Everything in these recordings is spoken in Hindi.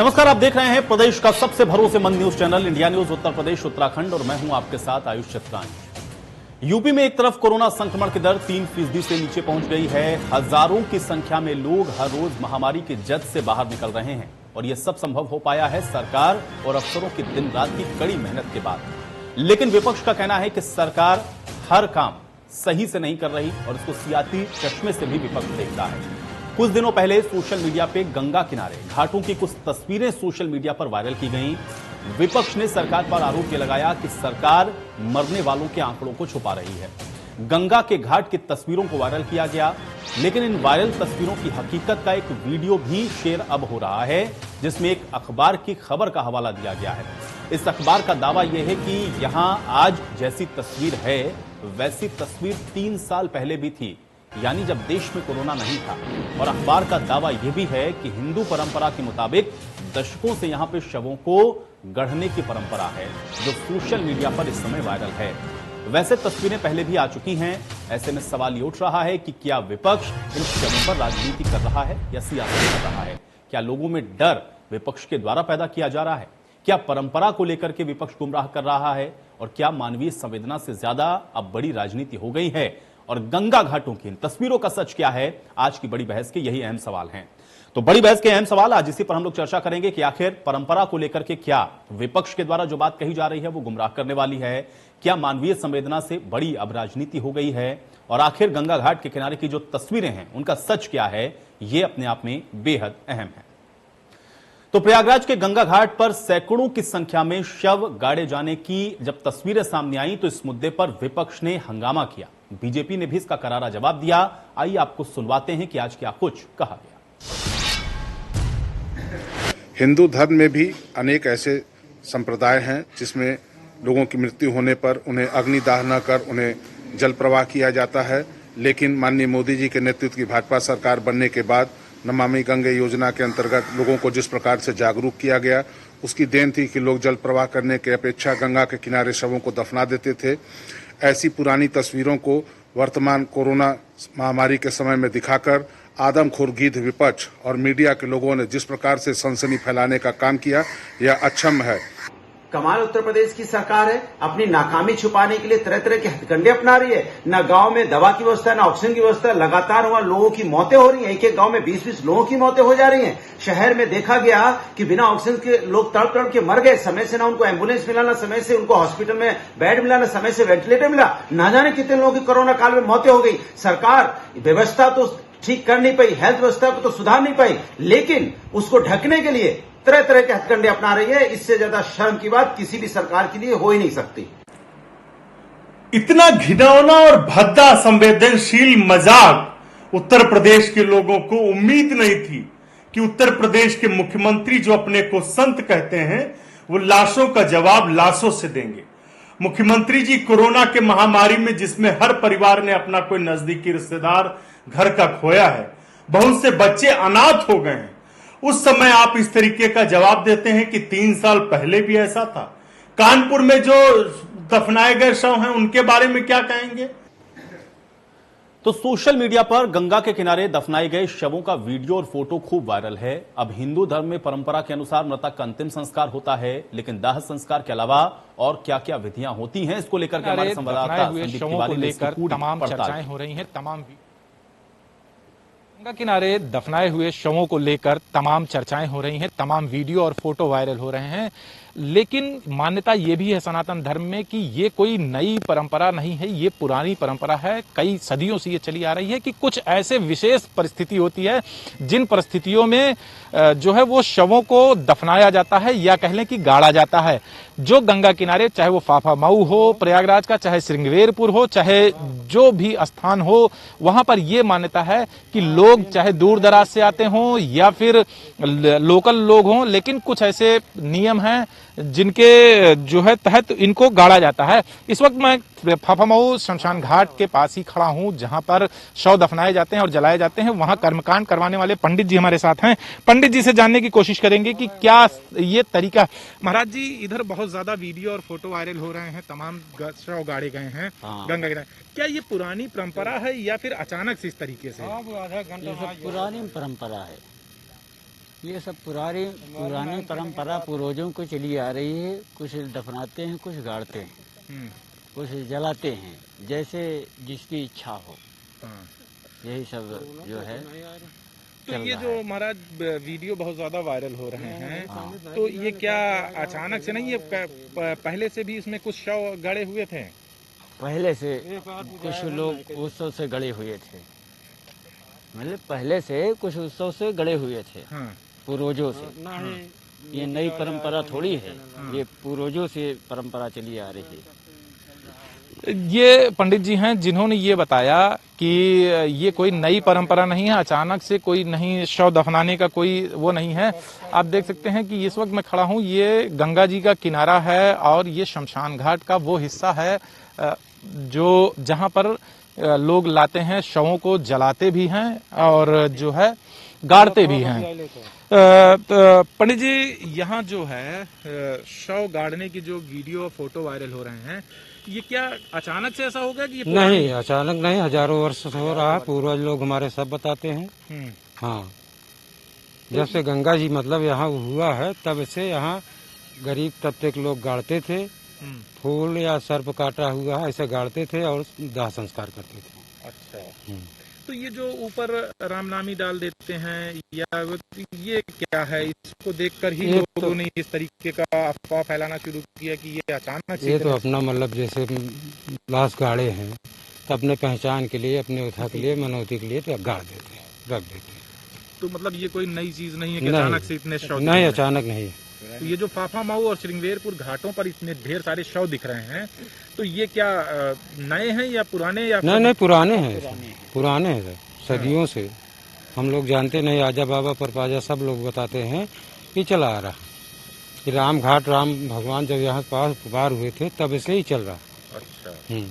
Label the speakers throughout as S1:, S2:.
S1: नमस्कार, आप देख रहे हैं प्रदेश का सबसे भरोसेमंद news channel India news Uttar Pradesh Uttarakhand और मैं हूं आपके साथ आयुष चित्रांश। यूपी में एक तरफ कोरोना संक्रमण की दर 3% से नीचे पहुंच गई है। हजारों की संख्या में लोग हर रोज महामारी के जद से बाहर निकल रहे हैं और यह सब संभव हो पाया है सरकार और अफसरों की दिन रात की कड़ी मेहनत के बाद। लेकिन विपक्ष का कहना है कि सरकार हर काम सही से नहीं कर रही और इसको सियासी चश्मे से भी विपक्ष देखता है। कुछ दिनों पहले सोशल मीडिया पे गंगा किनारे घाटों की कुछ तस्वीरें सोशल मीडिया पर वायरल की गईं। विपक्ष ने सरकार पर आरोप लगाया कि सरकार मरने वालों के आंकड़ों को छुपा रही है। गंगा के घाट की तस्वीरों को वायरल किया गया, लेकिन इन वायरल तस्वीरों की हकीकत का एक वीडियो भी शेयर अब हो रहा है, जिसमें एक अखबार की खबर का हवाला दिया गया है। इस अखबार का दावा यह है कि यहां आज जैसी तस्वीर है वैसी तस्वीर 3 साल पहले भी थी, यानी जब देश में कोरोना नहीं था। और अखबार का दावा यह भी है कि हिंदू परंपरा के मुताबिक दशकों से यहां पे शवों को गढ़ने की परंपरा है, जो सोशल मीडिया पर इस समय वायरल है। वैसे तस्वीरें पहले भी आ चुकी हैं। ऐसे में सवाल ये उठ रहा है कि क्या विपक्ष इन शवों पर राजनीति कर रहा है या सियासत कर रहा है? क्या लोगों में डर विपक्ष के द्वारा पैदा किया जा रहा है? क्या परंपरा को लेकर के विपक्ष गुमराह कर रहा है? और क्या मानवीय संवेदना से ज्यादा अब बड़ी राजनीति हो गई है? और गंगा घाटों की इन तस्वीरों का सच क्या है? आज की बड़ी बहस के यही अहम सवाल हैं। तो बड़ी बहस के अहम सवाल आज इसी पर हम लोग चर्चा करेंगे कि आखिर परंपरा को लेकर के क्या विपक्ष के द्वारा जो बात कही जा रही है वो गुमराह करने वाली है? क्या मानवीय संवेदना से बड़ी अब राजनीति हो गई है? और आखिर गंगा घाट के किनारे की जो तस्वीरें हैं उनका सच क्या है? ये अपने आप में बेहद अहम है। तो प्रयागराज के गंगा घाट पर सैकड़ों की संख्या में शव गाड़े जाने की जब तस्वीरें सामने आई तो इस मुद्दे पर विपक्ष ने हंगामा किया। बीजेपी ने भी इसका करारा जवाब दिया। आइए आपको सुनवाते हैं कि आज क्या कुछ कहा गया।
S2: हिंदू धर्म में भी अनेक ऐसे संप्रदाय हैं जिसमें लोगों की मृत्यु होने पर उन्हें अग्निदाह न कर उन्हें जल प्रवाह किया जाता है। लेकिन माननीय मोदी जी के नेतृत्व की भाजपा सरकार बनने के बाद नमामि गंगे योजना के अंतर्गत लोगों को जिस प्रकार से जागरूक किया गया, उसकी देन थी कि लोग जल प्रवाह करने के अपेक्षा गंगा के किनारे शवों को दफना देते थे। ऐसी पुरानी तस्वीरों को वर्तमान कोरोना महामारी के समय में दिखाकर आदमखोर गिद्ध विपक्ष और मीडिया के लोगों ने जिस प्रकार से सनसनी फैलाने का काम किया, यह अक्षम्य है।
S3: कमाल उत्तर प्रदेश की सरकार है, अपनी नाकामी छुपाने के लिए तरह तरह के हथकंडे अपना रही है। न गांव में दवा की व्यवस्था, न ऑक्सीजन की व्यवस्था। लगातार वहां लोगों की मौतें हो रही हैं। एक एक गांव में 20-20 लोगों की मौतें हो जा रही हैं। शहर में देखा गया कि बिना ऑक्सीजन के लोग तड़प तड़प के मर गए। समय से ना उनको एम्बुलेंस मिला, ना समय से उनको हॉस्पिटल में बेड मिला, ना समय से वेंटिलेटर मिला। ना जाने कितने लोगों की कोरोना काल में मौतें हो गई। सरकार व्यवस्था तो ठीक कर नहीं पाई, हेल्थ व्यवस्था को तो सुधार नहीं पाई, लेकिन उसको ढकने के लिए तरह तरह के हथकंडे अपना रही है। इससे ज्यादा शर्म की बात किसी भी सरकार के लिए हो ही नहीं सकती।
S4: इतना घिनौना और भद्दा संवेदनशील मजाक उत्तर प्रदेश के लोगों को उम्मीद नहीं थी कि उत्तर प्रदेश के मुख्यमंत्री जो अपने को संत कहते हैं वो लाशों का जवाब लाशों से देंगे। मुख्यमंत्री जी कोरोना के महामारी में जिसमें हर परिवार ने अपना कोई नजदीकी रिश्तेदार घर का खोया है, बहुत से बच्चे अनाथ हो गए हैं, उस समय आप इस तरीके का जवाब देते हैं कि 3 साल पहले भी ऐसा था। कानपुर में जो दफनाए गए शव हैं उनके बारे में क्या कहेंगे?
S1: तो सोशल मीडिया पर गंगा के किनारे दफनाए गए शवों का वीडियो और फोटो खूब वायरल है। अब हिंदू धर्म में परंपरा के अनुसार मृतक का अंतिम संस्कार होता है, लेकिन दाह संस्कार के अलावा और क्या क्या विधियां होती हैं, इसको लेकर के हमारे संवाददाता संदीप तिवारी ने
S5: तमाम चर्चाएं हो रही हैं। गंगा किनारे दफनाए हुए शवों को लेकर तमाम चर्चाएं हो रही हैं, तमाम वीडियो और फोटो वायरल हो रहे हैं। लेकिन मान्यता ये भी है सनातन धर्म में कि ये कोई नई परंपरा नहीं है, ये पुरानी परंपरा है। कई सदियों से ये चली आ रही है कि कुछ ऐसे विशेष परिस्थिति होती है जिन परिस्थितियों में जो है वो शवों को दफनाया जाता है या कह लें कि गाड़ा जाता है। जो गंगा किनारे, चाहे वो फाफामऊ हो प्रयागराज का, चाहे श्रृंगेरपुर हो, चाहे जो भी स्थान हो, वहां पर यह मान्यता है कि लोग चाहे दूर दराज से आते हों या फिर लोकल लोग हों, लेकिन कुछ ऐसे नियम हैं जिनके जो है तहत इनको गाड़ा जाता है। इस वक्त मैं फाफामऊ शमशान घाट के पास ही खड़ा हूं, जहां पर शव दफनाए जाते हैं और जलाए जाते हैं। वहां कर्मकांड करवाने वाले पंडित जी हमारे साथ हैं। पंडित जी से जानने की कोशिश करेंगे कि क्या ये तरीका। महाराज जी, इधर बहुत ज्यादा वीडियो और फोटो वायरल हो रहे हैं, तमाम शव गाड़े गए हैं गंगा किनारे। क्या ये पुरानी परंपरा है या फिर अचानक से इस तरीके से?
S6: पुरानी परंपरा है। ये सब पुरानी परंपरा पूर्वजों को चली आ रही है। कुछ दफनाते हैं, कुछ गाड़ते हैं, कुछ जलाते हैं, जैसे जिसकी इच्छा हो। यही सब जो है।
S5: तो ये जो महाराज वीडियो बहुत ज्यादा वायरल हो रहे हैं, तो ये क्या अचानक से नहीं, ये पहले से भी इसमें कुछ शव गड़े हुए थे? पहले से कुछ लोग उत्सव से गड़े हुए थे, मतलब पहले से कुछ उत्सव से गड़े हुए थे, पूर्वजों से। ये नई परंपरा थोड़ी है, ये पूर्वजों से परंपरा चली आ रही है। ये पंडित जी हैं जिन्होंने ये बताया कि ये कोई नई परंपरा नहीं है, अचानक से कोई नहीं शव दफनाने का कोई वो नहीं है। आप देख सकते हैं कि इस वक्त मैं खड़ा हूँ, ये गंगा जी का किनारा है और ये शमशान घाट का वो हिस्सा है जो जहां पर लोग लाते हैं, शवों को जलाते भी हैं और जो है गाड़ते भी हैं। पंडित जी, यहाँ जो है शव गाड़ने की जो वीडियो फोटो वायरल हो रहे हैं, ये क्या अचानक से ऐसा हो गया कि ये
S7: नहीं, अचानक नहीं, हजारों वर्ष से हो रहा है। पूर्वज लोग हमारे सब बताते हैं। हाँ, जब से गंगा जी मतलब यहाँ हुआ है, तब से यहाँ गरीब तबके के लोग गाड़ते थे, फूल या सर्प काटा हुआ ऐसे गाड़ते थे और दाह संस्कार करते थे।
S5: अच्छा, तो ये जो ऊपर रामनामी डाल देते हैं या ये क्या है? इसको देखकर ही लोगों ने इस तरीके का अफवाह फैलाना शुरू किया कि ये अचानक से।
S7: ये तो अपना मतलब जैसे लाश गाड़े हैं तो अपने पहचान के लिए, अपने उठा के लिए, मनौती के लिए तो गाड़ देते हैं, रख देते हैं।
S5: तो मतलब ये कोई नई चीज नहीं है कि अचानक से इतने शव?
S7: नहीं, अचानक नहीं है।
S5: तो ये जो फाफामऊ और श्रृंगेरपुर घाटों पर इतने ढेर सारे शव दिख रहे हैं, तो ये क्या नए हैं या पुराने? या
S7: नहीं, पुराने हैं, पुराने हैं सदियों से। हम लोग जानते नहीं, आजा बाबा परपाजा सब लोग बताते हैं कि चला आ रहा। कि राम घाट, राम भगवान जब यहाँ पास पार हुए थे तब से ही चल रहा।
S5: अच्छा,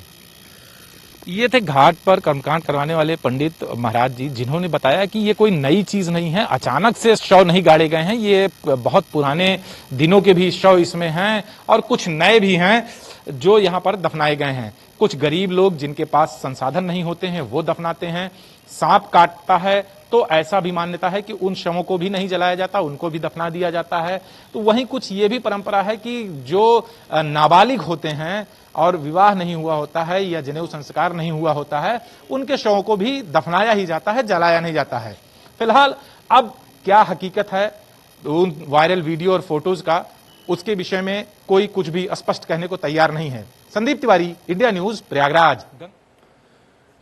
S5: ये थे घाट पर कर्मकांड करवाने वाले पंडित महाराज जी, जिन्होंने बताया कि ये कोई नई चीज नहीं है, अचानक से शव नहीं गाड़े गए हैं, ये बहुत पुराने दिनों के भी शव इसमें हैं और कुछ नए भी हैं जो यहाँ पर दफनाए गए हैं। कुछ गरीब लोग जिनके पास संसाधन नहीं होते हैं वो दफनाते हैं। सांप काटता है तो ऐसा भी मान्यता है कि उन शवों को भी नहीं जलाया जाता, उनको भी दफना दिया जाता है। तो वहीं कुछ ये भी परंपरा है कि जो नाबालिग होते हैं और विवाह नहीं हुआ होता है या जनेऊ संस्कार नहीं हुआ होता है, उनके शवों को भी दफनाया ही जाता है, जलाया नहीं जाता है। फिलहाल अब क्या हकीकत है उन वायरल वीडियो और फोटोज का, उसके विषय में कोई कुछ भी स्पष्ट कहने को तैयार नहीं है। Sandeep Tiwari, India news, Prayagraj.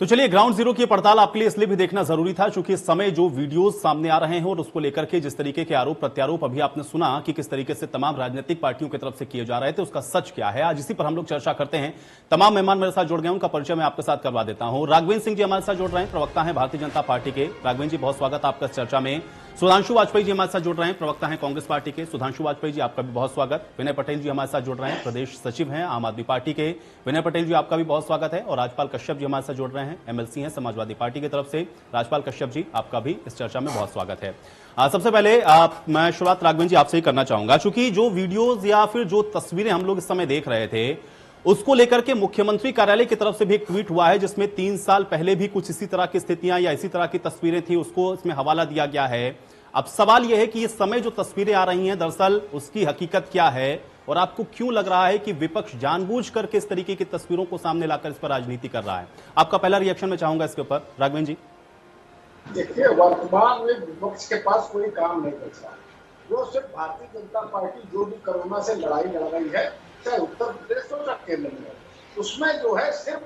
S1: तो चलिए, ग्राउंड जीरो की पड़ताल आपके लिए इसलिए भी देखना जरूरी था क्योंकि इस समय जो वीडियोस सामने आ रहे हैं और उसको लेकर के जिस तरीके के आरोप प्रत्यारोप अभी आपने सुना कि किस तरीके से तमाम राजनीतिक पार्टियों की तरफ से किए जा रहे थे, उसका सच क्या है, आज इसी पर हम लोग चर्चा करते हैं। तमाम मेहमान मेरे साथ जुड़ गए, उनका परिचय मैं आपके साथ करवा देता हूं। राघवेंद्र सिंह जी हमारे साथ जुड़ रहे हैं, प्रवक्ता हैं भारतीय जनता पार्टी के। राघवेंद्र जी, बहुत स्वागत आपका इस चर्चा में। सुधांशु वाजपेयी जी हमारे साथ जुड़ रहे हैं, प्रवक्ता हैं कांग्रेस पार्टी के। सुधांशु वाजपेयी जी, आपका भी बहुत स्वागत। विनय पटेल जी हमारे साथ जुड़ रहे हैं, प्रदेश सचिव हैं आम आदमी पार्टी के। विनय पटेल जी, आपका भी बहुत स्वागत है। और राजपाल कश्यप जी हमारे साथ जुड़ रहे हैं, एमएलसी हैं समाजवादी पार्टी की तरफ से। राजपाल कश्यप जी, आपका भी इस चर्चा में बहुत स्वागत है। सबसे पहले मैं शुरुआत राघवेंद्र जी आपसे ही करना चाहूंगा, क्योंकि जो वीडियोज या फिर जो तस्वीरें हम लोग इस समय देख रहे थे, उसको लेकर के मुख्यमंत्री कार्यालय की तरफ से भी एक ट्वीट हुआ है जिसमें 3 साल पहले भी कुछ इसी तरह की स्थितियां या इसी तरह की तस्वीरें थी, उसको इसमें हवाला दिया गया है। अब सवाल यह है कि इस समय जो तस्वीरें आ रही हैं, दरअसल उसकी हकीकत क्या है और आपको क्यों लग रहा है कि विपक्ष जानबूझ करके इस तरीके की तस्वीरों को सामने लाकर इस पर राजनीति कर रहा है? आपका पहला रिएक्शन मैं चाहूंगा इसके ऊपर, राघवेंद्र जी।
S8: देखिए, वर्तमान में विपक्ष के पास कोई काम नहीं बचा। वो सिर्फ भारतीय जनता पार्टी जो भी कोरोना से लड़ाई लड़ रही है, चाहे उत्तर प्रदेश हो चाहे केंद्र में, उसमें जो है सिर्फ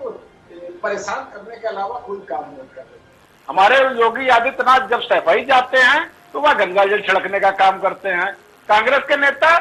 S8: परेशान करने के अलावा कोई काम नहीं कर रही।
S9: हमारे योगी आदित्यनाथ जब सफाई जाते हैं तो वह गंगा जल छिड़कने का काम करते हैं। कांग्रेस के नेता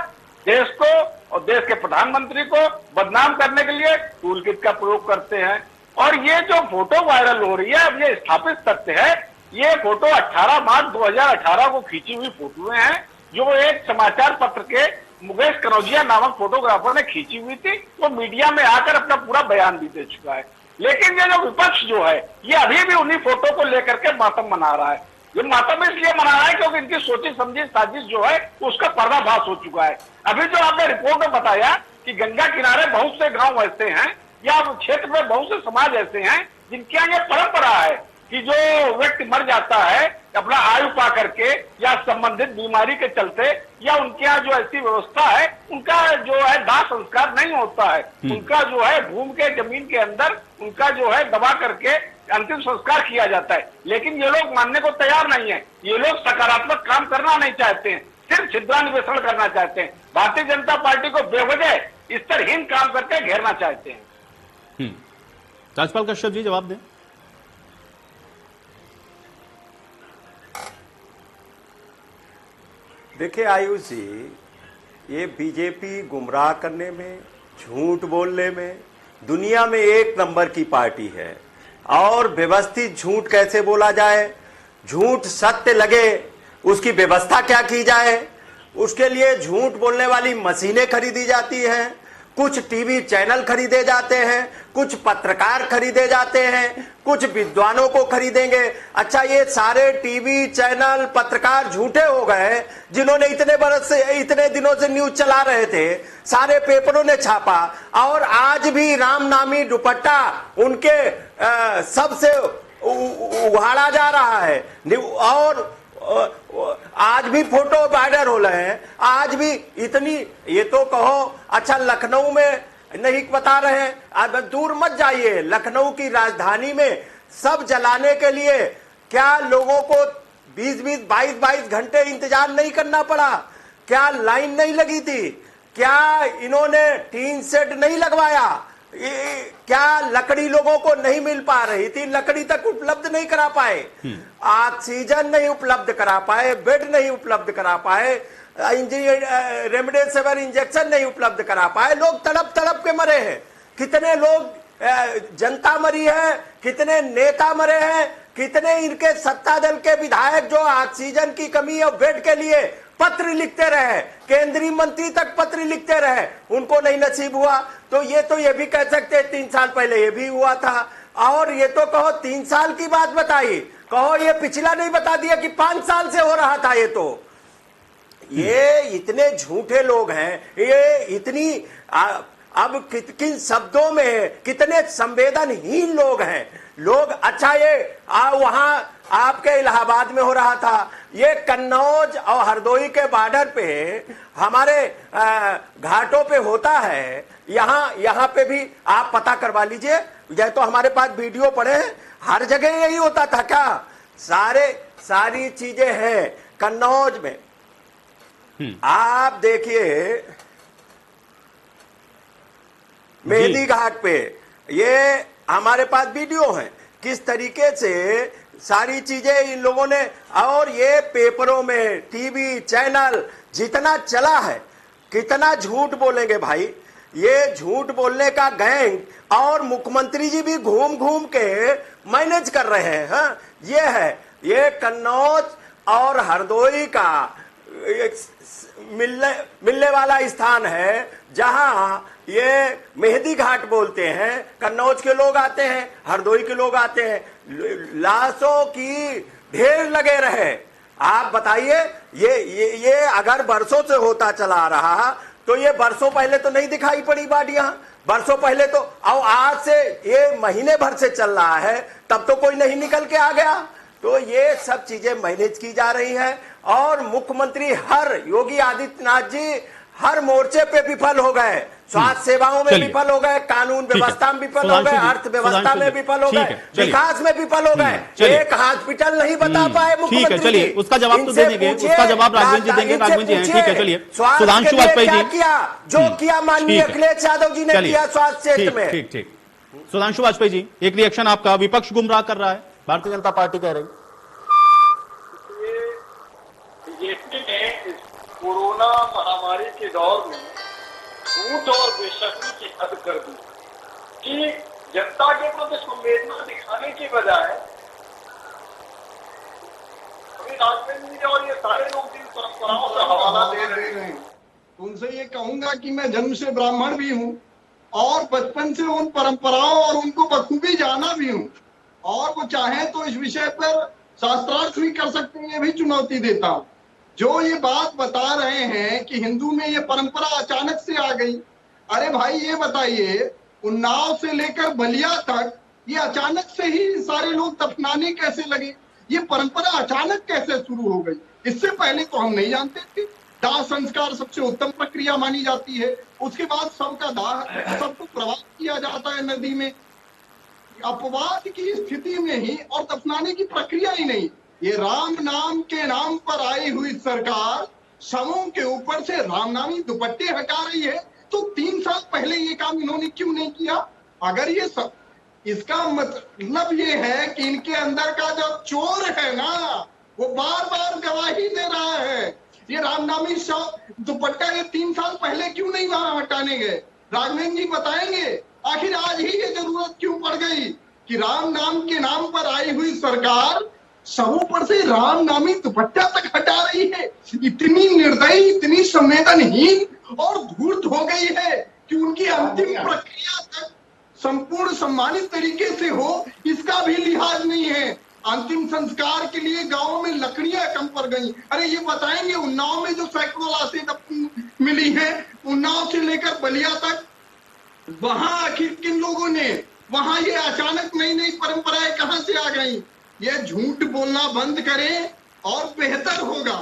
S9: देश को और देश के प्रधानमंत्री को बदनाम करने के लिए टूल किट का प्रयोग करते हैं। और ये जो फोटो वायरल हो रही है, अब ये स्थापित तथ्य है, ये फोटो 18 मार्च 2018 को खींची हुई फोटोएं हैं, जो एक समाचार पत्र के मुकेश कनौजिया नामक फोटोग्राफर ने खींची हुई थी। वो मीडिया में आकर अपना पूरा बयान भी दे चुका है। लेकिन ये जो विपक्ष जो है, ये अभी भी उन्हीं फोटो को लेकर के मातम मना रहा है। ये मातम इसलिए मना रहा है क्योंकि इनकी सोची समझी साजिश जो है उसका पर्दाफाश हो चुका है। अभी जो आपने रिपोर्ट में बताया कि गंगा किनारे बहुत से गांव ऐसे हैं या क्षेत्र में बहुत से समाज ऐसे हैं जिनके यहाँ ये परंपरा है कि जो व्यक्ति मर जाता है अपना आयु पा करके या संबंधित बीमारी के चलते, या उनके यहाँ जो ऐसी व्यवस्था है, उनका जो है दाह संस्कार नहीं होता है, उनका जो है भूमि के जमीन के अंदर उनका जो है दबा करके अंतिम संस्कार किया जाता है। लेकिन ये लोग मानने को तैयार नहीं है, ये लोग सकारात्मक काम करना नहीं चाहते हैं, सिर्फ छिद्रान्वेषण करना चाहते हैं। भारतीय जनता पार्टी को बेवजह स्तरहीन काम करके घेरना चाहते हैं।
S1: राजपाल कश्यप जी जवाब दें।
S10: देखिए आयुष जी, ये बीजेपी गुमराह करने में, झूठ बोलने में दुनिया में एक नंबर की पार्टी है। और व्यवस्थित झूठ कैसे बोला जाए, झूठ सत्य लगे, उसकी व्यवस्था क्या की जाए, उसके लिए झूठ बोलने वाली मशीनें खरीदी जाती हैं, कुछ टीवी चैनल खरीदे जाते हैं, कुछ पत्रकार खरीदे जाते हैं, कुछ विद्वानों को खरीदेंगे। अच्छा, ये सारे टीवी चैनल पत्रकार झूठे हो गए जिन्होंने इतने बरस से, इतने दिनों से न्यूज चला रहे थे, सारे पेपरों ने छापा, और आज भी राम नामी दुपट्टा उनके सबसे उघाड़ा जा रहा है। और आज भी फोटो वायरल हो रहे हैं, आज भी इतनी, ये तो कहो अच्छा लखनऊ में नहीं बता रहे हैं, अब दूर मत जाइए, लखनऊ की राजधानी में सब जलाने के लिए क्या लोगों को 20-20, 22-22 घंटे इंतजार नहीं करना पड़ा? क्या लाइन नहीं लगी थी? क्या इन्होंने टीन शेड नहीं लगवाया? क्या लकड़ी लोगों को नहीं मिल पा रही थी? लकड़ी तक उपलब्ध नहीं करा पाए, ऑक्सीजन नहीं उपलब्ध करा पाए, बेड नहीं उपलब्ध करा पाए, रेमडेसिविर इंजेक्शन नहीं उपलब्ध करा पाए, लोग तड़प तड़प के मरे हैं। कितने लोग जनता मरी है, कितने नेता मरे हैं, कितने इनके सत्ता दल के विधायक जो ऑक्सीजन की कमी और बेड के लिए पत्र लिखते रहे, केंद्रीय मंत्री तक पत्र लिखते रहे, उनको नहीं नसीब हुआ। तो ये भी कह सकते हैं 3 साल पहले ये भी हुआ था। और ये तो कहो 3 साल की बात बताइए, कहो ये पिछला नहीं बता दिया कि 5 साल से हो रहा था। ये इतने झूठे लोग हैं, ये इतनी अब किन शब्दों में कितने संवेदनहीन लोग हैं लोग। अच्छा, ये वहां आपके इलाहाबाद में हो रहा था, ये कन्नौज और हरदोई के बॉर्डर पे हमारे घाटों पे होता है। यहाँ पे भी आप पता करवा लीजिए, यह तो हमारे पास वीडियो पड़े हैं, हर जगह यही होता था क्या? सारी चीजें हैं कन्नौज में। आप देखिए मेहंदी घाट पे, ये हमारे पास वीडियो है किस तरीके से सारी चीजें इन लोगों ने, और ये पेपरों में टीवी चैनल जितना चला है, कितना झूठ बोलेंगे भाई। ये झूठ बोलने का गैंग, और मुख्यमंत्री जी भी घूम घूम के मैनेज कर रहे हैं। हाँ, ये कन्नौज और हरदोई का मिलने वाला स्थान है, जहां ये मेहंदी घाट बोलते हैं। कन्नौज के लोग आते हैं, हरदोई के लोग आते हैं, लाशों की ढेर लगे रहे। आप बताइए, ये अगर बरसों से होता चला रहा तो ये बरसों पहले तो नहीं दिखाई पड़ी बाडियां, बरसों पहले तो, और आज से ये महीने भर से चल रहा है, तब तो कोई नहीं निकल के आ गया। तो ये सब चीजें मैनेज की जा रही है, और मुख्यमंत्री योगी आदित्यनाथ जी हर मोर्चे पे विफल हो गए। स्वास्थ्य सेवाओं में विफल हो गए, कानून व्यवस्था में विफल हो गए, अर्थव्यवस्था में विफल हो गए, विकास में विफल हो गए। एक हॉस्पिटल नहीं बता पाए मुख्यमंत्री।
S1: चलिए, उसका जवाब तो दे देंगे, उसका जवाब राघवेंद्र जी देंगे। राघवेंद्र जी हैं, ठीक है, चलिए। सुधांशु वाजपेयी जी
S10: किया जो किया माननीय अखिलेश यादव जी ने किया स्वास्थ्य क्षेत्र में।
S1: ठीक। सुधांशु वाजपेयी जी, एक रिएक्शन आपका। विपक्ष गुमराह कर रहा है, भारतीय जनता पार्टी कह रही।
S11: कोरोना महामारी के दौर में झूठ और बेशर्मी की हद कर दी कि जनता के प्रति संवेदना दिखाने की बजाय अभी राजनीति जी और ये सारे लोग जिन परंपराओं से हवाला दे रहे हैं,
S8: उनसे ये कहूंगा कि मैं जन्म से ब्राह्मण भी हूँ और बचपन से उन परंपराओं और उनको बखूबी जाना भी हूँ, और वो चाहे तो इस विषय पर शास्त्रार्थ भी कर सकते हैं, ये भी चुनौती देता हूँ। जो ये बात बता रहे हैं कि हिंदू में ये परंपरा अचानक से आ गई, अरे भाई ये बताइए, उन्नाव से लेकर बलिया तक ये अचानक से ही सारे लोग दफनाने कैसे लगे? ये परंपरा अचानक कैसे शुरू हो गई? इससे पहले तो हम नहीं जानते थे। दाह संस्कार सबसे उत्तम प्रक्रिया मानी जाती है। उसके बाद सबका दाह, सबको प्रवाह किया जाता है नदी में। अपवाद की स्थिति में ही और दफनाने की प्रक्रिया ही नहीं, ये राम नाम के नाम पर आई हुई सरकार शवों के ऊपर से रामनामी दुपट्टे हटा रही है। तो 3 साल पहले ये काम इन्होंने क्यों नहीं किया? अगर ये सब, इसका मतलब ये है कि इनके अंदर का जो चोर है ना, वो बार बार गवाही दे रहा है। ये रामनामी दुपट्टा ये 3 साल पहले क्यों नहीं वहां हटाने गए? राघवेंद्र जी बताएंगे आखिर आज ही ये जरूरत क्यों पड़ गई कि राम नाम के नाम पर आई हुई सरकार शवों पर से राम नामी दुपट्टा तक हटा रही है? इतनी निर्दयी, इतनी संवेदनहीन और धूर्त हो गई है कि उनकी अंतिम प्रक्रिया तक संपूर्ण सम्मानित तरीके से हो, इसका भी लिहाज नहीं है। अंतिम संस्कार के लिए गांव में लकड़ियां कम पड़ गई। अरे ये बताएंगे उन्नाव में जो सैकड़ों लाशें मिली है, उन्नाव से लेकर बलिया तक, वहां आखिर किन लोगों ने, वहां ये अचानक नई नई परंपराएं कहां से आ गई? ये झूठ बोलना बंद करें और बेहतर होगा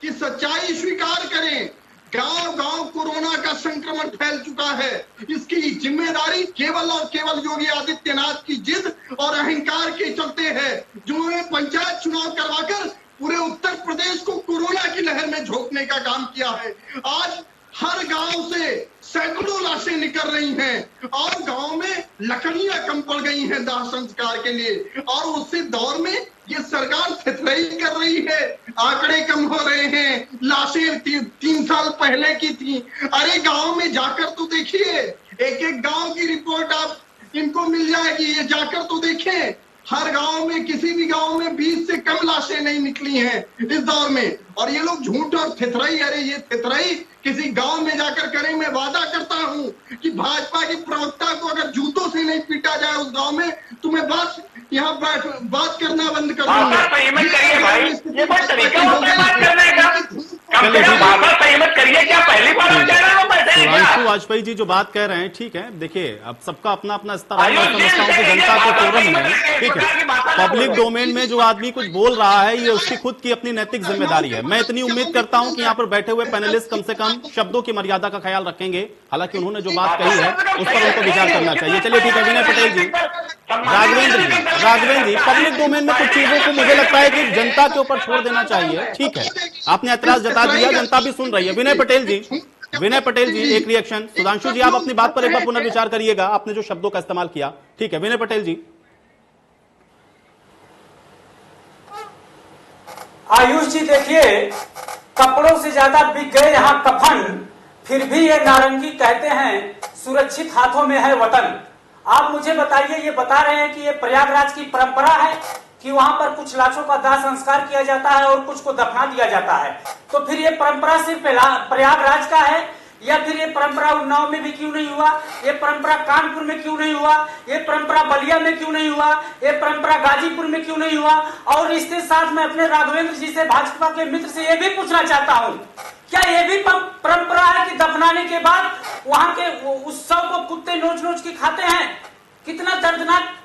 S8: कि सच्चाई स्वीकार करें। गांव गांव कोरोना का संक्रमण फैल चुका है। इसकी जिम्मेदारी केवल और केवल योगी आदित्यनाथ की जिद और अहंकार के चलते है, जिन्होंने पंचायत चुनाव करवाकर पूरे उत्तर प्रदेश को कोरोना की लहर में झोंकने का काम किया है। आज हर गांव से सैकड़ों लाशें निकल रही हैं और गांव में लकड़ियां कम पड़ गई हैं दाह संस्कार के लिए। और उसी दौर में ये सरकार थितरई कर रही है, आंकड़े कम हो रहे हैं, लाशें 3 साल पहले की थी। अरे गांव में जाकर तो देखिए, एक एक गांव की रिपोर्ट आप इनको मिल जाएगी, ये जाकर तो देखें। हर गांव में, किसी भी गांव में 20 से कम लाशें नहीं निकली हैं इस दौर में। और ये लोग झूठ और थितरई, अरे ये थितरई किसी गांव में जाकर करें। मैं वादा करता हूं कि भाजपा के प्रवक्ता को अगर जूतों से नहीं पीटा जाए उस गांव में, तो मैं बस यहाँ बात करना बंद कर दूंगा।
S9: ये कोई तरीका होता है बात करने का? कम से कम बार सहमत करिए। क्या पहली बार आप कह रहे हो?
S1: सुधांशु वाजपेयी जी जो बात कह रहे हैं, ठीक है, देखिए अब सबका अपना अपना स्तर है। मैं समझता हूँ कि जनता के फोरम में, ठीक है, पब्लिक डोमेन में जो आदमी कुछ बोल रहा है, ये उसकी खुद की अपनी नैतिक जिम्मेदारी है। मैं इतनी उम्मीद करता हूं कि यहाँ पर बैठे हुए पैनलिस्ट कम से कम शब्दों की मर्यादा का ख्याल रखेंगे। हालांकि उन्होंने जो बात कही है उस पर उनको विचार करना चाहिए। चलिए ठीक है, विनय पटेल जी, राघवेंद्र जी, पब्लिक डोमेन में कुछ चीजों को मुझे लगता है कि जनता के ऊपर छोड़ देना चाहिए। ठीक है, आपने ऐतराज जता दिया, जनता भी सुन रही है। विनय पटेल जी एक रिएक्शन। सुधांशु जी आप अपनी बात पर एक बार पुनर्विचार करिएगा, आपने जो शब्दों का इस्तेमाल किया। ठीक है, विनय पटेल जी।
S12: आयुष जी देखिए, कपड़ों से ज्यादा बिक गए यहाँ कफन, फिर भी ये नारंगी कहते हैं सुरक्षित हाथों में है वतन। आप मुझे बताइए, ये बता रहे हैं कि ये प्रयागराज की परंपरा है कि वहां पर कुछ लाशों का दाह संस्कार किया जाता है और कुछ को दफना दिया जाता है। तो फिर ये परंपरा सिर्फ प्रयागराज का है, या फिर ये परंपरा उन्नाव में भी क्यों नहीं हुआ? ये परंपरा कानपुर में क्यों नहीं हुआ? ये परंपरा बलिया में क्यों नहीं हुआ? ये परंपरा गाजीपुर में क्यों नहीं हुआ? और इसके साथ मैं अपने राघवेंद्र जी से, भाजपा के मित्र से, ये भी पूछना चाहता हूँ, क्या ये भी परंपरा है कि दफनाने के बाद वहां के उस शव को कुत्ते नोच नोच के खाते हैं? कितना दर्दनाक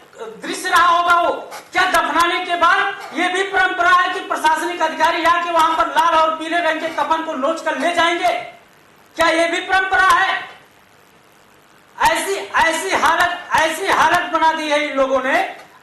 S12: दृश्य रहा होगा वो। क्या दफनाने के बाद ये भी परंपरा है कि प्रशासनिक अधिकारी आके वहां पर लाल और पीले रंग के कफन को नोच कर ले जाएंगे? क्या ये भी परंपरा है? ऐसी हालत बना दी है इन लोगों ने,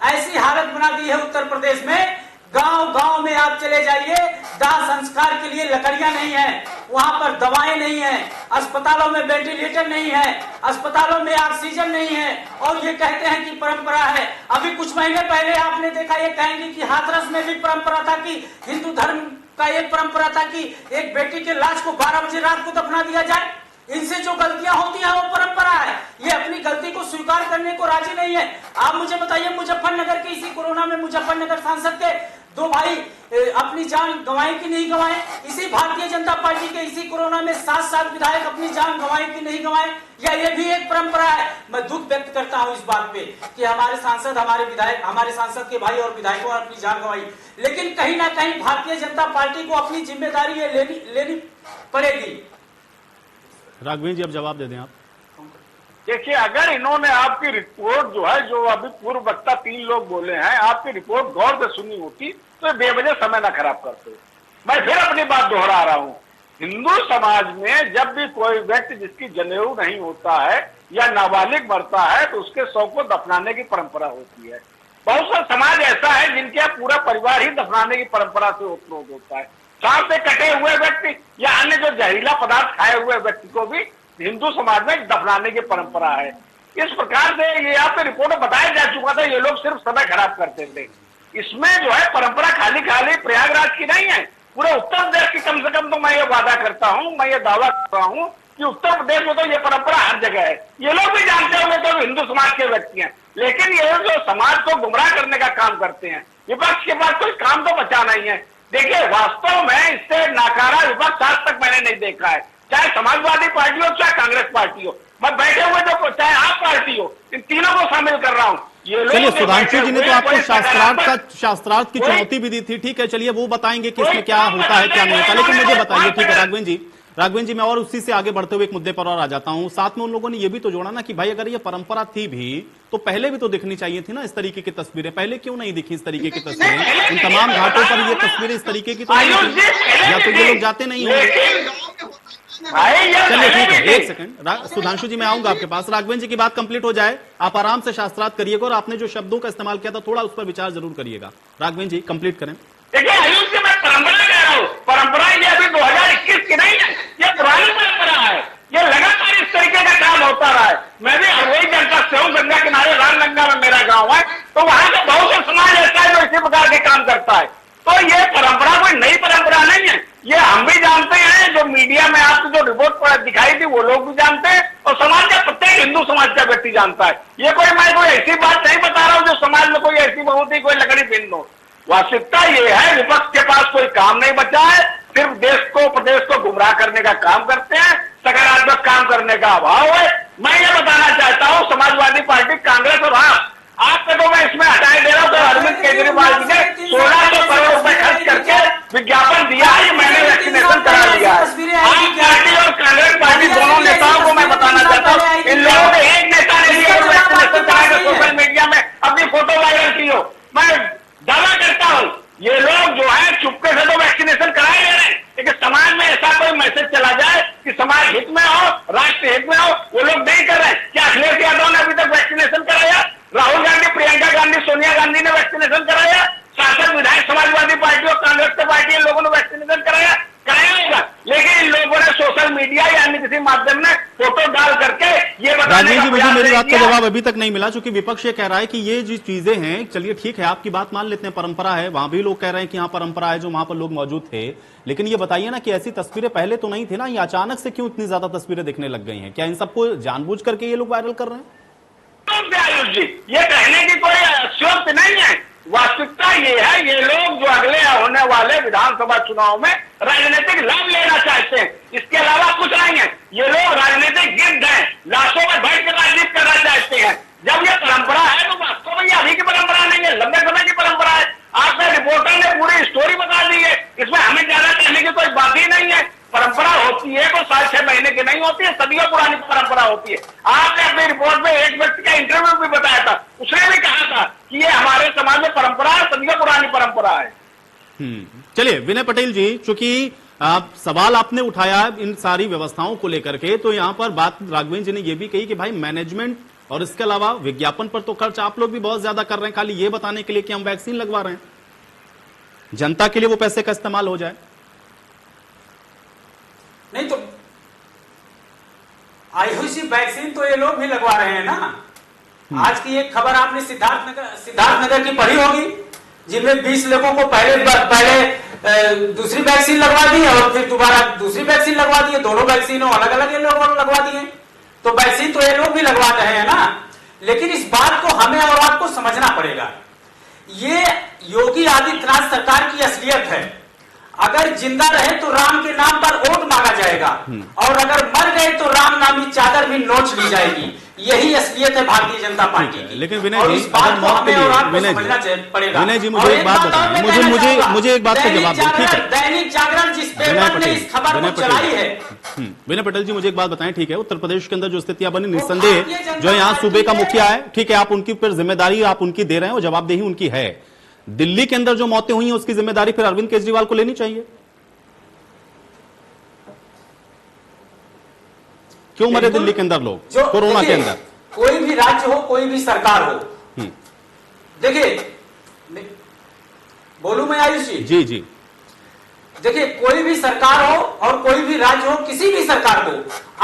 S12: ऐसी हालत बना दी है उत्तर प्रदेश में। गांव गांव में आप चले जाइए, दाह संस्कार के लिए लकड़ियां नहीं है, वहां पर दवाएं नहीं है, अस्पतालों में वेंटिलेटर नहीं है, अस्पतालों में ऑक्सीजन नहीं है, और ये कहते हैं कि परंपरा है। अभी कुछ महीने पहले आपने देखा, ये कहेंगे कि हाथरस में भी परंपरा था कि हिंदू धर्म का एक परंपरा था कि एक बेटी के लाश को 12 बजे रात को दफना दिया जाए। इनसे जो गलतियां होती हैं वो परंपरा है। ये अपनी गलती को स्वीकार करने को राजी नहीं है। आप मुझे बताइए, मुजफ्फरनगर के इसी कोरोना में मुजफ्फरनगर सांसद के 2 भाई अपनी जान गंवाई कि नहीं गंवाए? इसी भारतीय जनता पार्टी के इसी कोरोना में 7 विधायक अपनी जान गंवाए कि नहीं गंवाए? या ये भी एक परंपरा है? मैं दुख व्यक्त करता हूं इस बात पे कि हमारे सांसद, हमारे विधायक, हमारे सांसद के भाई और विधायकों ने अपनी जान गंवाई। लेकिन कहीं ना कहीं भारतीय जनता पार्टी को अपनी जिम्मेदारी लेनी पड़ेगी।
S1: राघवेंद्र जी अब जवाब दे दें आप।
S9: देखिए, अगर इन्होंने आपकी रिपोर्ट जो है, जो अभी पूर्व वक्ता 3 लोग बोले हैं, आपकी रिपोर्ट गौर से सुनी होती तो बेवजह समय ना खराब करते। मैं फिर अपनी बात दोहरा रहा हूं, हिंदू समाज में जब भी कोई व्यक्ति जिसकी जनेऊ नहीं होता है या नाबालिग मरता है तो उसके शव को दफनाने की परंपरा होती है। बहुत सा समाज ऐसा है जिनके यहाँ पूरा परिवार ही दफनाने की परंपरा से ओतप्रोत होता है। सांप से कटे हुए व्यक्ति या अन्य जो जहरीला पदार्थ खाए हुए व्यक्ति को भी हिंदू समाज में दफनाने की परंपरा है। इस प्रकार से ये आपके रिपोर्ट में बताया जा चुका था, ये लोग सिर्फ समय खराब करते थे। इसमें जो है परंपरा खाली प्रयागराज की नहीं है, पूरे उत्तर प्रदेश की कम से कम तो मैं ये वादा करता हूं, मैं ये दावा कर रहा हूं कि उत्तर प्रदेश में तो ये परंपरा हर जगह है। ये लोग भी जानते होंगे तो हिंदू समाज के व्यक्ति हैं, लेकिन ये जो समाज को गुमराह करने का काम करते हैं, विपक्ष के पास कोई काम तो बचा नहीं है। देखिए, वास्तव में इससे नाकारा विपक्ष आज तक मैंने नहीं देखा है, चाहे समाजवादी पार्टी हो चाहे कांग्रेस पार्टी हो। मैं बैठे हुए जो चाहे आप पार्टी हो, इन तीनों को शामिल कर रहा हूं।
S1: चलिए, सुधांशु जी ने तो आपको शास्त्रार्थ की चुनौती भी दी थी, ठीक है, चलिए वो बताएंगे कि इसमें क्या होता है क्या नहीं होता, लेकिन मुझे बताइए, ठीक है राघवेंद्र जी, मैं और उसी से आगे बढ़ते हुए एक मुद्दे पर और आ जाता हूं। साथ में उन लोगों ने ये भी तो जोड़ा ना कि भाई अगर ये परंपरा थी भी तो पहले भी तो दिखनी चाहिए थी ना इस तरीके की तस्वीरें, पहले क्यों नहीं दिखी इस तरीके की तस्वीरें? इन तमाम घाटों पर ये तस्वीरें इस तरीके की तो नहीं थी, या तो ये लोग जाते नहीं होंगे। चलिए ठीक है, एक सेकंड सुधांशु जी, मैं आऊंगा आपके पास। राघवेंद्र जी की बात कंप्लीट हो जाए, आप आराम से शास्त्रार्थ करिएगा और आपने जो शब्दों का इस्तेमाल किया था थोड़ा उस पर विचार जरूर करिएगा। राघवेंद्र जी कंप्लीट करें।
S9: देखिए, आयुष जी, मैं परंपरा कह रहा हूँ, परंपरा ये अभी 2021 की नहीं है, ये पुरानी परंपरा है, ये लगातार इस तरीके का काम होता रहा है। मैं भी हरवई जनता से हूँ, गंगा किनारे रामगंगा में मेरा गांव है, तो वहां से बहुत से समाज ऐसा है जो इसी प्रकार के काम करता है। तो ये परंपरा कोई नई परंपरा नहीं है, ये हम भी जानते हैं, जो मीडिया में आपको जो रिपोर्ट दिखाई थी वो लोग भी जानते हैं, और समाज का प्रत्येक हिंदू समाज का व्यक्ति जानता है। ये मैं कोई ऐसी बात नहीं बता रहा हूँ जो समाज में कोई ऐसी बहुत ही कोई लकड़ी बिंद हो। वास्तविकता ये है, विपक्ष के पास कोई काम नहीं बचा है, सिर्फ देश को प्रदेश को गुमराह करने का काम करते हैं, सकारात्मक काम करने का अभाव है। मैं ये बताना चाहता हूँ, समाजवादी पार्टी, कांग्रेस और आप तक मैं इसमें हटाए दे रहा हूँ। तो अरविंद केजरीवाल जी ने 1600 करोड़ रुपए खर्च करके विज्ञापन दिया है, मैंने वैक्सीनेशन करा लिया है। आप पार्टी और कांग्रेस पार्टी दोनों नेताओं को मैं बताना चाहता हूँ, इन लोगों ने एक नेता ने लिया वैक्सीनेशन कराएगा, सोशल मीडिया में अपनी फोटो वायरल की हो। मैं दावा करता हूं, ये लोग जो है चुपके से तो वैक्सीनेशन कराए जा रहे हैं, लेकिन समाज में ऐसा कोई मैसेज चला जाए कि समाज हित में हो, राष्ट्र हित में हो, वो लोग नहीं कर रहे हैं। क्या अखिलेश यादव ने अभी तक वैक्सीनेशन कराया? राहुल गांधी, प्रियंका गांधी, सोनिया गांधी ने वैक्सीनेशन कराया? शासक विधायक समाजवादी पार्टी और कांग्रेस की पार्टी, इन लोगों ने वैक्सीनेशन कराया होगा, लेकिन इन लोगों ने सोशल मीडिया या अन्य किसी माध्यम में फोटो डाल करके ये
S1: राजेश जी, मुझे मेरी बात का जवाब अभी तक नहीं मिला, चूंकि विपक्ष ये कह रहा है कि ये जो चीजें हैं, चलिए ठीक है, आपकी बात मान लेते हैं, परंपरा है, वहां भी लोग कह रहे हैं कि यहाँ परंपरा है, जो वहां पर लोग मौजूद थे, लेकिन ये बताइए ना कि ऐसी तस्वीरें पहले तो नहीं थी ना, ये अचानक से क्यों इतनी ज्यादा तस्वीरें दिखने लग गई हैं? क्या इन सबको जानबूझ करके ये लोग वायरल कर रहे हैं?
S9: आयुष जी, ये कहने की कोई अश्वस्त नहीं है। वास्तविकता ये है, ये लोग जो अगले होने वाले विधानसभा चुनाव में राजनीतिक लाभ लेना चाहते हैं, इसके अलावा कुछ नहीं है। ये लोग राजनीतिक गिद्ध हैं, लाशों में बैठ कर राजनीति करना चाहते हैं। जब ये परंपरा है तो वास्तव में ये अभी की परंपरा नहीं है, लंबे समय की परंपरा है। आपने रिपोर्टर ने पूरी स्टोरी बता दी है, इसमें हमें ज्यादा कहने की कोई बात ही नहीं है। परंपरा होती है तो 7-6 महीने की नहीं होती है, सदियों पुरानी परंपरा होती है। आपने अपनी रिपोर्ट में एक व्यक्ति का इंटरव्यू भी बताया था, उसने भी कहा था कि ये हमारे समाज में परंपरा है, सदियों पुरानी परंपरा है।
S1: चलिए विनय पटेल जी, चूंकि सवाल आपने उठाया इन सारी व्यवस्थाओं को लेकर के, तो यहां पर बात राघवेंद्र जी ने यह भी कही कि भाई मैनेजमेंट और इसके अलावा विज्ञापन पर तो खर्च आप लोग भी बहुत ज्यादा कर रहे हैं, खाली ये बताने के लिए कि हम वैक्सीन लगवा रहे हैं, जनता के लिए वो पैसे का इस्तेमाल हो जाए।
S12: नहीं तो आयुषी वैक्सीन तो ये लोग भी लगवा रहे हैं ना। आज की एक खबर आपने सिद्धार्थनगर की पढ़ी होगी, जिनमें 20 लोगों को पहले दूसरी वैक्सीन लगवा दी और फिर दोबारा दूसरी वैक्सीन लगवा दी। दोनों वैक्सीन अलग अलग लोगों ने लगवा दी है, तो वैक्सीन तो ये लोग भी लगवा रहे हैं ना। लेकिन इस बात को हमें और आपको समझना पड़ेगा, ये योगी आदित्यनाथ सरकार की असलियत है। अगर जिंदा रहे तो राम के नाम पर वोट मांगा जाएगा, और अगर मर गए तो राम नामी चादर भी नोच ली जाएगी। यही असलियत है भारतीय जनता पार्टी की।
S1: लेकिन विनय
S12: और
S1: जी,
S12: इस बात को हमें और आपको
S1: विनय
S12: समझना पड़ेगा।
S1: विनय जी, मुझे एक बात बताएं, मुझे एक बात का जवाब दो, ठीक है?
S12: दैनिक जागरण जिस पेपर ने इस खबर को चलाई है।
S1: विनय पटेल जी, मुझे एक बात बताएं, ठीक है? उत्तर प्रदेश के अंदर जो स्थितियां बनी, निस्संदेह जो यहाँ सूबे का मुखिया है, ठीक है, आप उनकी फिर जिम्मेदारी आप उनकी दे रहे हैं और जवाबदेही उनकी है। दिल्ली के अंदर जो मौतें हुई हैं उसकी जिम्मेदारी फिर अरविंद केजरीवाल को लेनी चाहिए। क्यों मरे दिल्ली के अंदर लोग कोरोना के अंदर?
S12: कोई भी राज्य हो, कोई भी सरकार हो, देखिए, बोलूं मैं आयुष जी?
S1: जी जी।
S12: देखिए, कोई भी सरकार हो और कोई भी राज्य हो, किसी भी सरकार को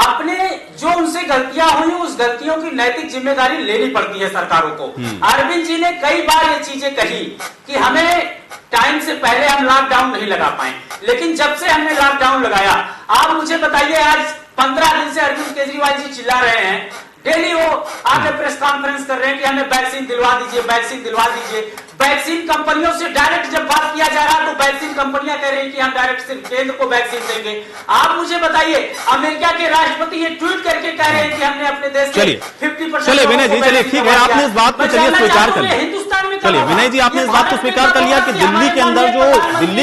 S12: अपने जो उनसे गलतियां हुई उस गलतियों की नैतिक जिम्मेदारी लेनी पड़ती है सरकारों को। अरविंद जी ने कई बार ये चीजें कही कि हमें टाइम से पहले हम लॉकडाउन नहीं लगा पाए, लेकिन जब से हमने लॉकडाउन लगाया, आप मुझे बताइए, आज 15 दिन से अरविंद केजरीवाल जी चिल्ला रहे हैं, डेली वो आके प्रेस कॉन्फ्रेंस कर रहे हैं कि हमें वैक्सीन दिलवा दीजिए, वैक्सीन दिलवा दीजिए। वैक्सीन कंपनियों से डायरेक्ट जब बात किया जा रहा है तो वैक्सीन कंपनियां कह रही हैं कि हम डायरेक्ट सिर्फ केंद्र को वैक्सीन देंगे। आप मुझे बताइए, अमेरिका के राष्ट्रपति ये ट्वीट करके कह रहे हैं कि हमने अपने देश के 50%।
S1: चलिए विनय जी, चलिए ठीक है, आपने इस बात को चलिए स्वीकार कर लिया।
S12: हिंदुस्तान में
S1: चलिए विनय जी, आपने इस बात को स्वीकार कर लिया कि दिल्ली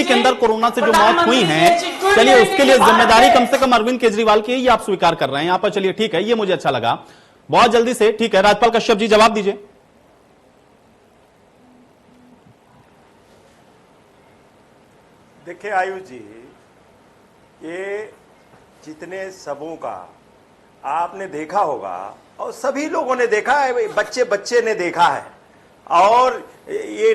S1: के अंदर कोरोना से जो मौत हुई है, चलिए उसके लिए जिम्मेदारी कम से कम अरविंद केजरीवाल की, ये आप स्वीकार कर रहे हैं यहाँ पर। चलिए ठीक है, ये मुझे अच्छा लगा। बहुत जल्दी से, ठीक है, राजपाल कश्यप जी जवाब दीजिए।
S10: देखिए आयुष जी, ये जितने सबों का आपने देखा होगा और सभी लोगों ने देखा है, बच्चे बच्चे ने देखा है, और ये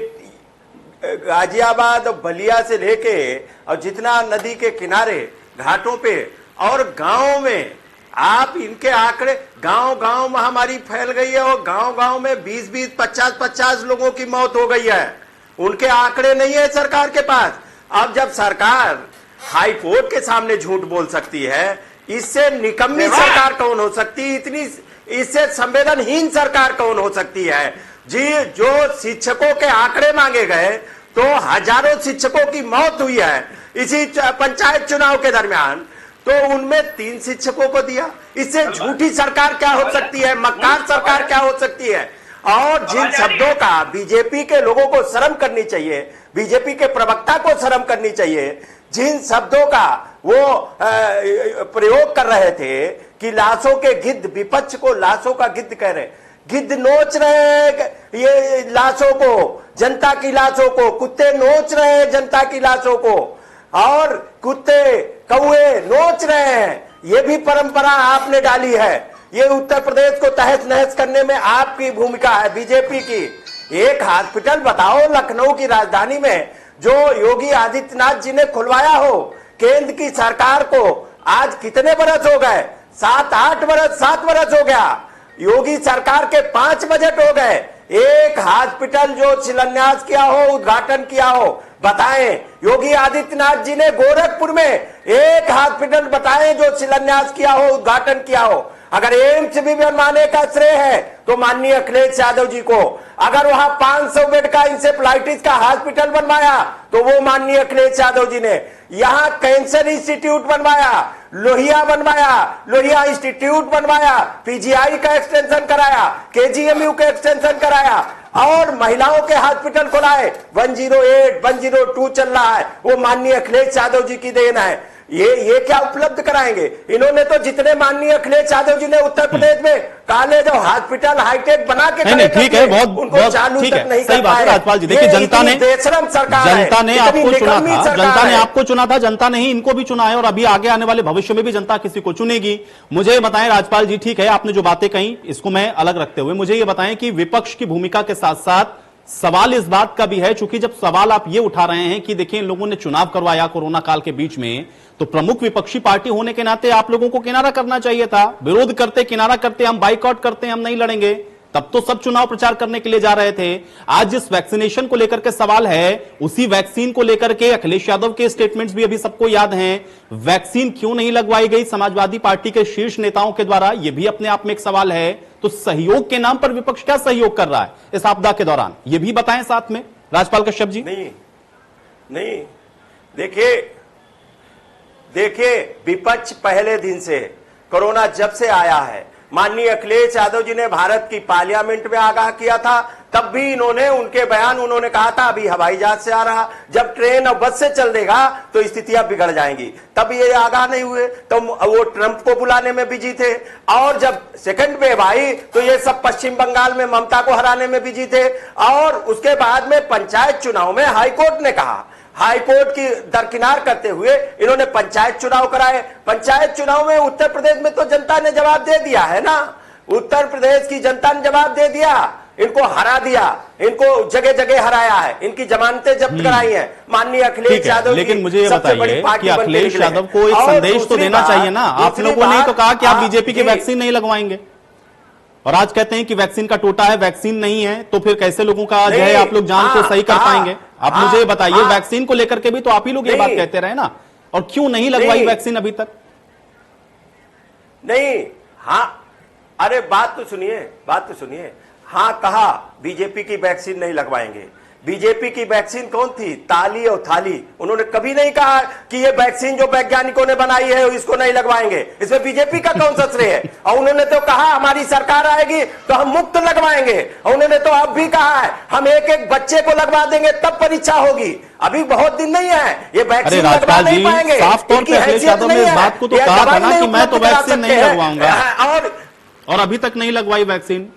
S10: गाजियाबाद और बलिया से लेके और जितना नदी के किनारे घाटों पे और गांव में आप इनके आंकड़े, गांव गांव महामारी फैल गई है और गांव गांव में 20-20, 50-50 लोगों की मौत हो गई है। उनके आंकड़े नहीं है सरकार के पास। अब जब सरकार हाई कोर्ट के सामने झूठ बोल सकती है, इससे निकम्मी सरकार कौन हो सकती है? इतनी इससे संवेदनहीन सरकार कौन हो सकती है? जी, जो शिक्षकों के आंकड़े मांगे गए तो हजारों शिक्षकों की मौत हुई है इसी पंचायत चुनाव के दरमियान, तो उनमें 3 शिक्षकों को दिया। इससे झूठी सरकार क्या हो सकती है? मक्कार सरकार क्या हो सकती है? और जिन शब्दों का बीजेपी के लोगों को शर्म करनी चाहिए, बीजेपी के प्रवक्ता को शर्म करनी चाहिए, जिन शब्दों का वो प्रयोग कर रहे थे कि लाशों के गिद्ध, विपक्ष को लाशों का गिद्ध कह रहे, गिद्ध नोच रहे हैं ये लाशों को, जनता की लाशों को, कुत्ते नोच रहे हैं जनता की लाशों को, और कुत्ते कौए नोच रहे हैं। ये भी परंपरा आपने डाली है। ये उत्तर प्रदेश को तहस नहस करने में आपकी भूमिका है, बीजेपी की। एक हॉस्पिटल बताओ लखनऊ की राजधानी में जो योगी आदित्यनाथ जी ने खुलवाया हो, केंद्र की सरकार को आज कितने बरस हो गए? 7-8 बरस, 7 बरस हो गया। योगी सरकार के 5 बजट हो गए। एक हॉस्पिटल जो शिलान्यास किया हो, उद्घाटन किया हो, बताएं। योगी आदित्यनाथ जी ने गोरखपुर में एक हॉस्पिटल बताएं जो शिलान्यास किया हो, उद्घाटन किया हो। अगर एम्स भी बनवाने का श्रेय है तो माननीय अखिलेश यादव जी को, अगर वहां 500 बेड का इंसेफ्लाइटिस का हॉस्पिटल बनवाया तो वो माननीय अखिलेश यादव जी ने, यहां कैंसर इंस्टीट्यूट बनवाया, लोहिया बनवाया, लोहिया इंस्टीट्यूट बनवाया, पीजीआई का एक्सटेंशन कराया, केजीएमयू का एक्सटेंशन कराया, और महिलाओं के हॉस्पिटल खुलाए। 108, 102 चल रहा है, वो माननीय अखिलेश यादव जी की देन है। ये क्या उपलब्ध कराएंगे? इन्होंने तो जितने माननीय अखिलेश यादव जी ने उत्तर प्रदेश में कॉलेज और हॉस्पिटल हाईटेक बना के
S1: नहीं, ठीक है, बहुत
S10: चालू
S1: ठीक
S10: तक
S1: है,
S10: नहीं
S1: सही बात है राजपाल जी। देखिए, जनता ने आपको चुना था, जनता ने आपको चुना था, जनता ने ही इनको भी चुना है और अभी आगे आने वाले भविष्य में भी जनता किसी को चुनेगी। मुझे बताएं राजपाल जी, ठीक है, आपने जो बातें कही इसको मैं अलग रखते हुए मुझे ये बताएं कि विपक्ष की भूमिका के साथ साथ सवाल इस बात का भी है, चूंकि जब सवाल आप ये उठा रहे हैं कि देखिए इन लोगों ने चुनाव करवाया कोरोना काल के बीच में, तो प्रमुख विपक्षी पार्टी होने के नाते आप लोगों को किनारा करना चाहिए था। विरोध करते, किनारा करते, हम बाइकआउट करते, हम नहीं लड़ेंगे, तब तो सब चुनाव प्रचार करने के लिए जा रहे थे। आज जिस वैक्सीनेशन को लेकर के सवाल है, उसी वैक्सीन को लेकर के अखिलेश यादव के स्टेटमेंट्स भी अभी सबको याद हैं। वैक्सीन क्यों नहीं लगवाई गई समाजवादी पार्टी के शीर्ष नेताओं के द्वारा, यह भी अपने आप में एक सवाल है। तो सहयोग के नाम पर विपक्ष क्या सहयोग कर रहा है इस आपदा के दौरान, यह भी बताएं साथ में राजपाल कश्यप जी।
S10: नहीं, देखिए विपक्ष पहले दिन से, कोरोना जब से आया है, माननीय अखिलेश यादव जी ने भारत की पार्लियामेंट में आगाह किया था, तब भी इन्होंने उनके बयान उन्होंने कहा था अभी हवाई जहाज से आ रहा, जब ट्रेन और बस से चल देगा तो स्थितियां बिगड़ जाएंगी, तब ये आगाह नहीं हुए, तो वो ट्रंप को बुलाने में बिजी थे। और जब सेकंड वेव आई तो ये सब पश्चिम बंगाल में ममता को हराने में बिजी थे। और उसके बाद में पंचायत चुनाव में हाईकोर्ट ने कहा, हाईकोर्ट की दरकिनार करते हुए इन्होंने पंचायत चुनाव कराए। पंचायत चुनाव में उत्तर प्रदेश में तो जनता ने जवाब दे दिया है ना, उत्तर प्रदेश की जनता ने जवाब दे दिया, इनको हरा दिया, इनको जगह जगह हराया है, इनकी जमानतें जब्त कराई हैं माननीय अखिलेश यादव।
S1: लेकिन मुझे ये बताइए कि अखिलेश यादव को एक संदेश तो देना चाहिए ना। आप लोगों ने तो कहा कि आप बीजेपी की वैक्सीन नहीं लगवाएंगे और आज कहते हैं कि वैक्सीन का टोटा है, वैक्सीन नहीं है, तो फिर कैसे लोगों का जो है आप लोग जान को सही कर पाएंगे? आप मुझे बताइए, वैक्सीन को लेकर के भी तो आप ही लोग ये बात कहते रहे ना, और क्यों नहीं लगवाई वैक्सीन अभी तक?
S10: नहीं, हाँ, अरे बात तो सुनिए। हाँ कहा बीजेपी की वैक्सीन नहीं लगवाएंगे। बीजेपी की वैक्सीन कौन थी? ताली और थाली। उन्होंने कभी नहीं कहा कि ये वैक्सीन जो वैज्ञानिकों ने बनाई है इसको नहीं लगवाएंगे, इसमें बीजेपी का कौन सा श्रेय है? और उन्होंने तो कहा हमारी सरकार आएगी तो हम मुफ्त लगवाएंगे, और उन्होंने तो अब भी कहा है हम एक एक बच्चे को लगवा देंगे तब परीक्षा होगी। अभी बहुत दिन नहीं है, ये वैक्सीन लगवा नहीं पाएंगे।
S1: साफ तौर पर अखिलेश यादव ने इस बात को तो कहा था ना कि मैं तो वैक्सीन नहीं लगवाऊंगा, और अभी तक नहीं लगवाई वैक्सीन।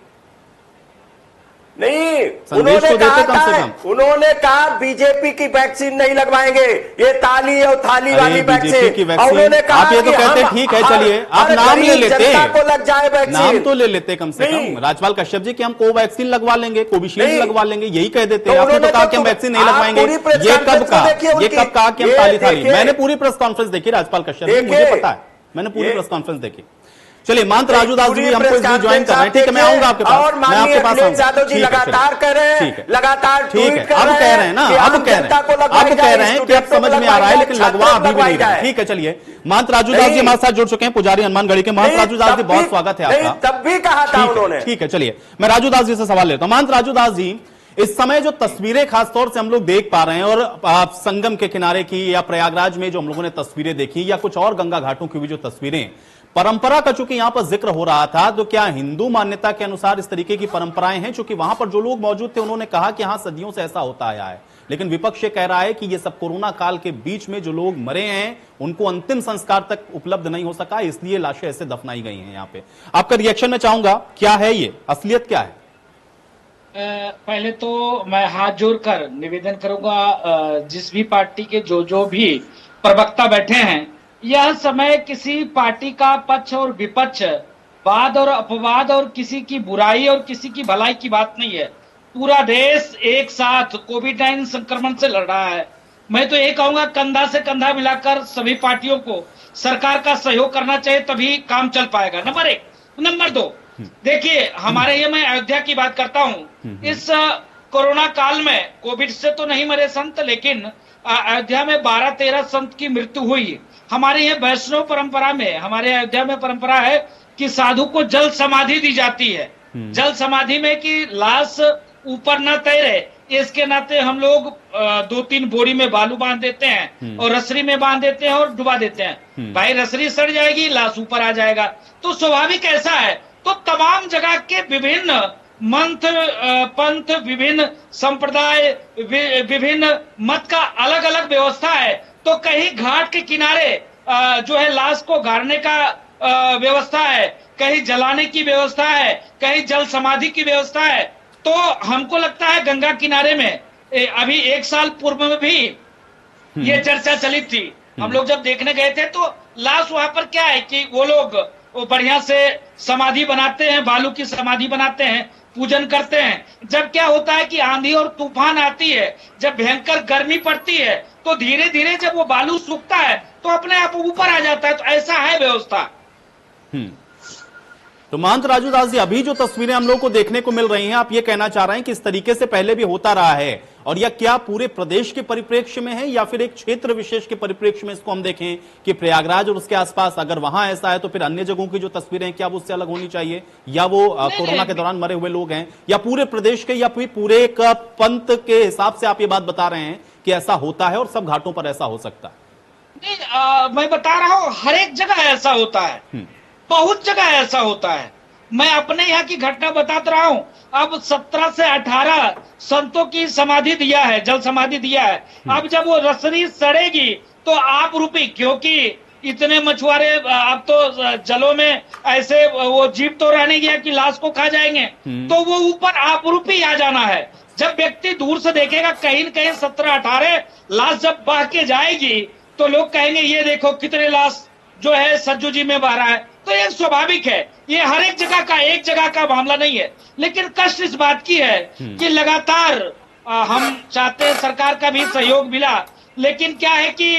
S10: नहीं,
S1: संदेश तो देते कम से कम।
S10: उन्होंने कहा बीजेपी की वैक्सीन नहीं लगवाएंगे, ये ताली और थाली वाली वैक्सीन। उन्होंने कहा
S1: आप ये तो कहते ठीक है, चलिए आप नाम ले लेते,
S10: को लग जाए वैक्सीन,
S1: नाम तो ले लेते कम से कम। राज्यपाल कश्यप जी कि हम कोवैक्सीन लगवा लेंगे, कोविशील्ड लगवा लेंगे, यही कह देते। आपने तो कहा कि हम वैक्सीन नहीं लगवाएंगे, ये कब कहा कि हम ताली थाली? मैंने पूरी प्रेस कॉन्फ्रेंस देखी राज्यपाल कश्यप जी, मुझे पता है, मैंने पूरी प्रेस कॉन्फ्रेंस देखी। चलिए, महंत राजू दास जी हमको इसमें ज्वाइन कर रहे हैं, ठीक है, मैं आऊंगा आपके पास,
S10: और माननीय अखिलेश यादव जी लगातार कर रहे हैं, लगातार ट्वीट कर रहे हैं,
S1: अब कह रहे हैं ना, अब कह रहे हैं कि अब समझ में आ रहा है, लेकिन लगवा अभी भी नहीं रहा। ठीक है, चलिए, महंत राजू दास जी हमारे साथ जुड़ चुके हैं, पुजारी हनुमानगढ़ी के। महंत राजू दास जी, बहुत स्वागत है आपका।
S10: तब भी कहा था उन्होंने।
S1: ठीक है, चलिए मैं राजू दास जी से सवाल लेता हूं। महंत राजू दास जी, इस समय जो तस्वीरें खासतौर से हम लोग देख पा रहे हैं, और संगम के किनारे की या प्रयागराज में जो हम लोगों ने तस्वीरें देखी, या कुछ और गंगा घाटों की भी जो तस्वीरें, परंपरा का चूंकि यहां पर जिक्र हो रहा था, तो क्या हिंदू मान्यता के अनुसार इस तरीके की परंपराएं हैं? चूंकि वहां पर जो लोग मौजूद थे उन्होंने कहा कि हां, सदियों से ऐसा होता आया है, लेकिन विपक्ष ये कह रहा है कि ये सब कोरोना काल के बीच में जो लोग मरे हैं उनको अंतिम संस्कार तक उपलब्ध नहीं हो सका, इसलिए लाशें ऐसे दफनाई गई हैं। यहाँ पे आपका रिएक्शन में चाहूंगा, क्या है ये असलियत, क्या है?
S12: पहले तो मैं हाथ जोड़कर निवेदन करूंगा, जिस भी पार्टी के जो भी प्रवक्ता बैठे हैं, यह समय किसी पार्टी का पक्ष और विपक्ष, वाद और अपवाद और किसी की बुराई और किसी की भलाई की बात नहीं है। पूरा देश एक साथ कोविड-19 संक्रमण से लड़ रहा है। मैं तो ये कहूंगा, कंधा से कंधा मिलाकर सभी पार्टियों को सरकार का सहयोग करना चाहिए, तभी काम चल पाएगा। नंबर 1। नंबर 2, देखिए, हमारे ये, मैं अयोध्या की बात करता हूं, इस कोरोना काल में कोविड से तो नहीं मरे संत, लेकिन अयोध्या में 12-13 संत की मृत्यु हुई। हमारे यहाँ वैष्णव परंपरा में, हमारे अयोध्या में परंपरा है कि साधु को जल समाधि दी जाती है। जल समाधि में कि लाश ऊपर न तैरे, इसके नाते हम लोग 2-3 बोरी में बालू बांध देते हैं और रसरी में बांध देते हैं और डुबा देते हैं। भाई रसरी सड़ जाएगी, लाश ऊपर आ जाएगा, तो स्वाभाविक ऐसा है। तो तमाम जगह के विभिन्न मंथ, पंथ, विभिन्न संप्रदाय, विभिन्न मत का अलग अलग व्यवस्था है। तो कहीं घाट के किनारे जो है लाश को गाड़ने का व्यवस्था है, कहीं जलाने की व्यवस्था है, कहीं जल समाधि की व्यवस्था है। तो हमको लगता है गंगा किनारे में अभी 1 साल पूर्व में भी ये चर्चा चली थी। हम लोग जब देखने गए थे तो लाश वहां पर क्या है कि वो लोग बढ़िया से समाधि बनाते हैं, बालू की समाधि बनाते हैं, पूजन करते हैं। जब क्या होता है कि आंधी और तूफान आती है, जब भयंकर गर्मी पड़ती है, तो धीरे धीरे जब वो बालू सूखता है तो अपने आप ऊपर आ जाता है। तो ऐसा है व्यवस्था।
S1: तो महंत राजू दास जी, अभी जो तस्वीरें हम लोग को देखने को मिल रही हैं, आप ये कहना चाह रहे हैं कि इस तरीके से पहले भी होता रहा है, और यह क्या पूरे प्रदेश के परिप्रेक्ष्य में है या फिर एक क्षेत्र विशेष के परिप्रेक्ष्य में इसको हम देखें कि प्रयागराज और उसके आसपास अगर वहां ऐसा है तो फिर अन्य जगहों की जो तस्वीरें हैं क्या वो उससे अलग होनी चाहिए, या वो कोरोना के दौरान मरे हुए लोग हैं, या पूरे प्रदेश के या फिर पूरे पंथ के हिसाब से आप ये बात बता रहे हैं कि ऐसा होता है और सब घाटों पर ऐसा हो सकता है?
S12: नहीं, मैं बता रहा हूं, हर एक जगह ऐसा होता है, बहुत जगह ऐसा होता है।
S13: मैं अपने यहाँ की घटना बताता रहा हूँ। अब 17 से 18 संतों की समाधि दिया है, जल समाधि दिया है। अब जब वो रसरी सड़ेगी तो आप रूपी, क्योंकि इतने मछुआरे अब तो जलों में ऐसे वो जीव तो रहने गया कि लाश को खा जाएंगे, तो वो ऊपर आप रूपी आ जाना है। जब व्यक्ति दूर से देखेगा कहीं न कहीं 17-18 लाश जब बह के जाएगी तो लोग कहेंगे ये देखो कितने लाश जो है सज्जू जी में बह रहा है। तो ये स्वाभाविक है, ये हर एक जगह का मामला नहीं है। लेकिन कष्ट इस बात की है कि लगातार हम चाहते हैं सरकार का भी सहयोग मिला, लेकिन क्या है कि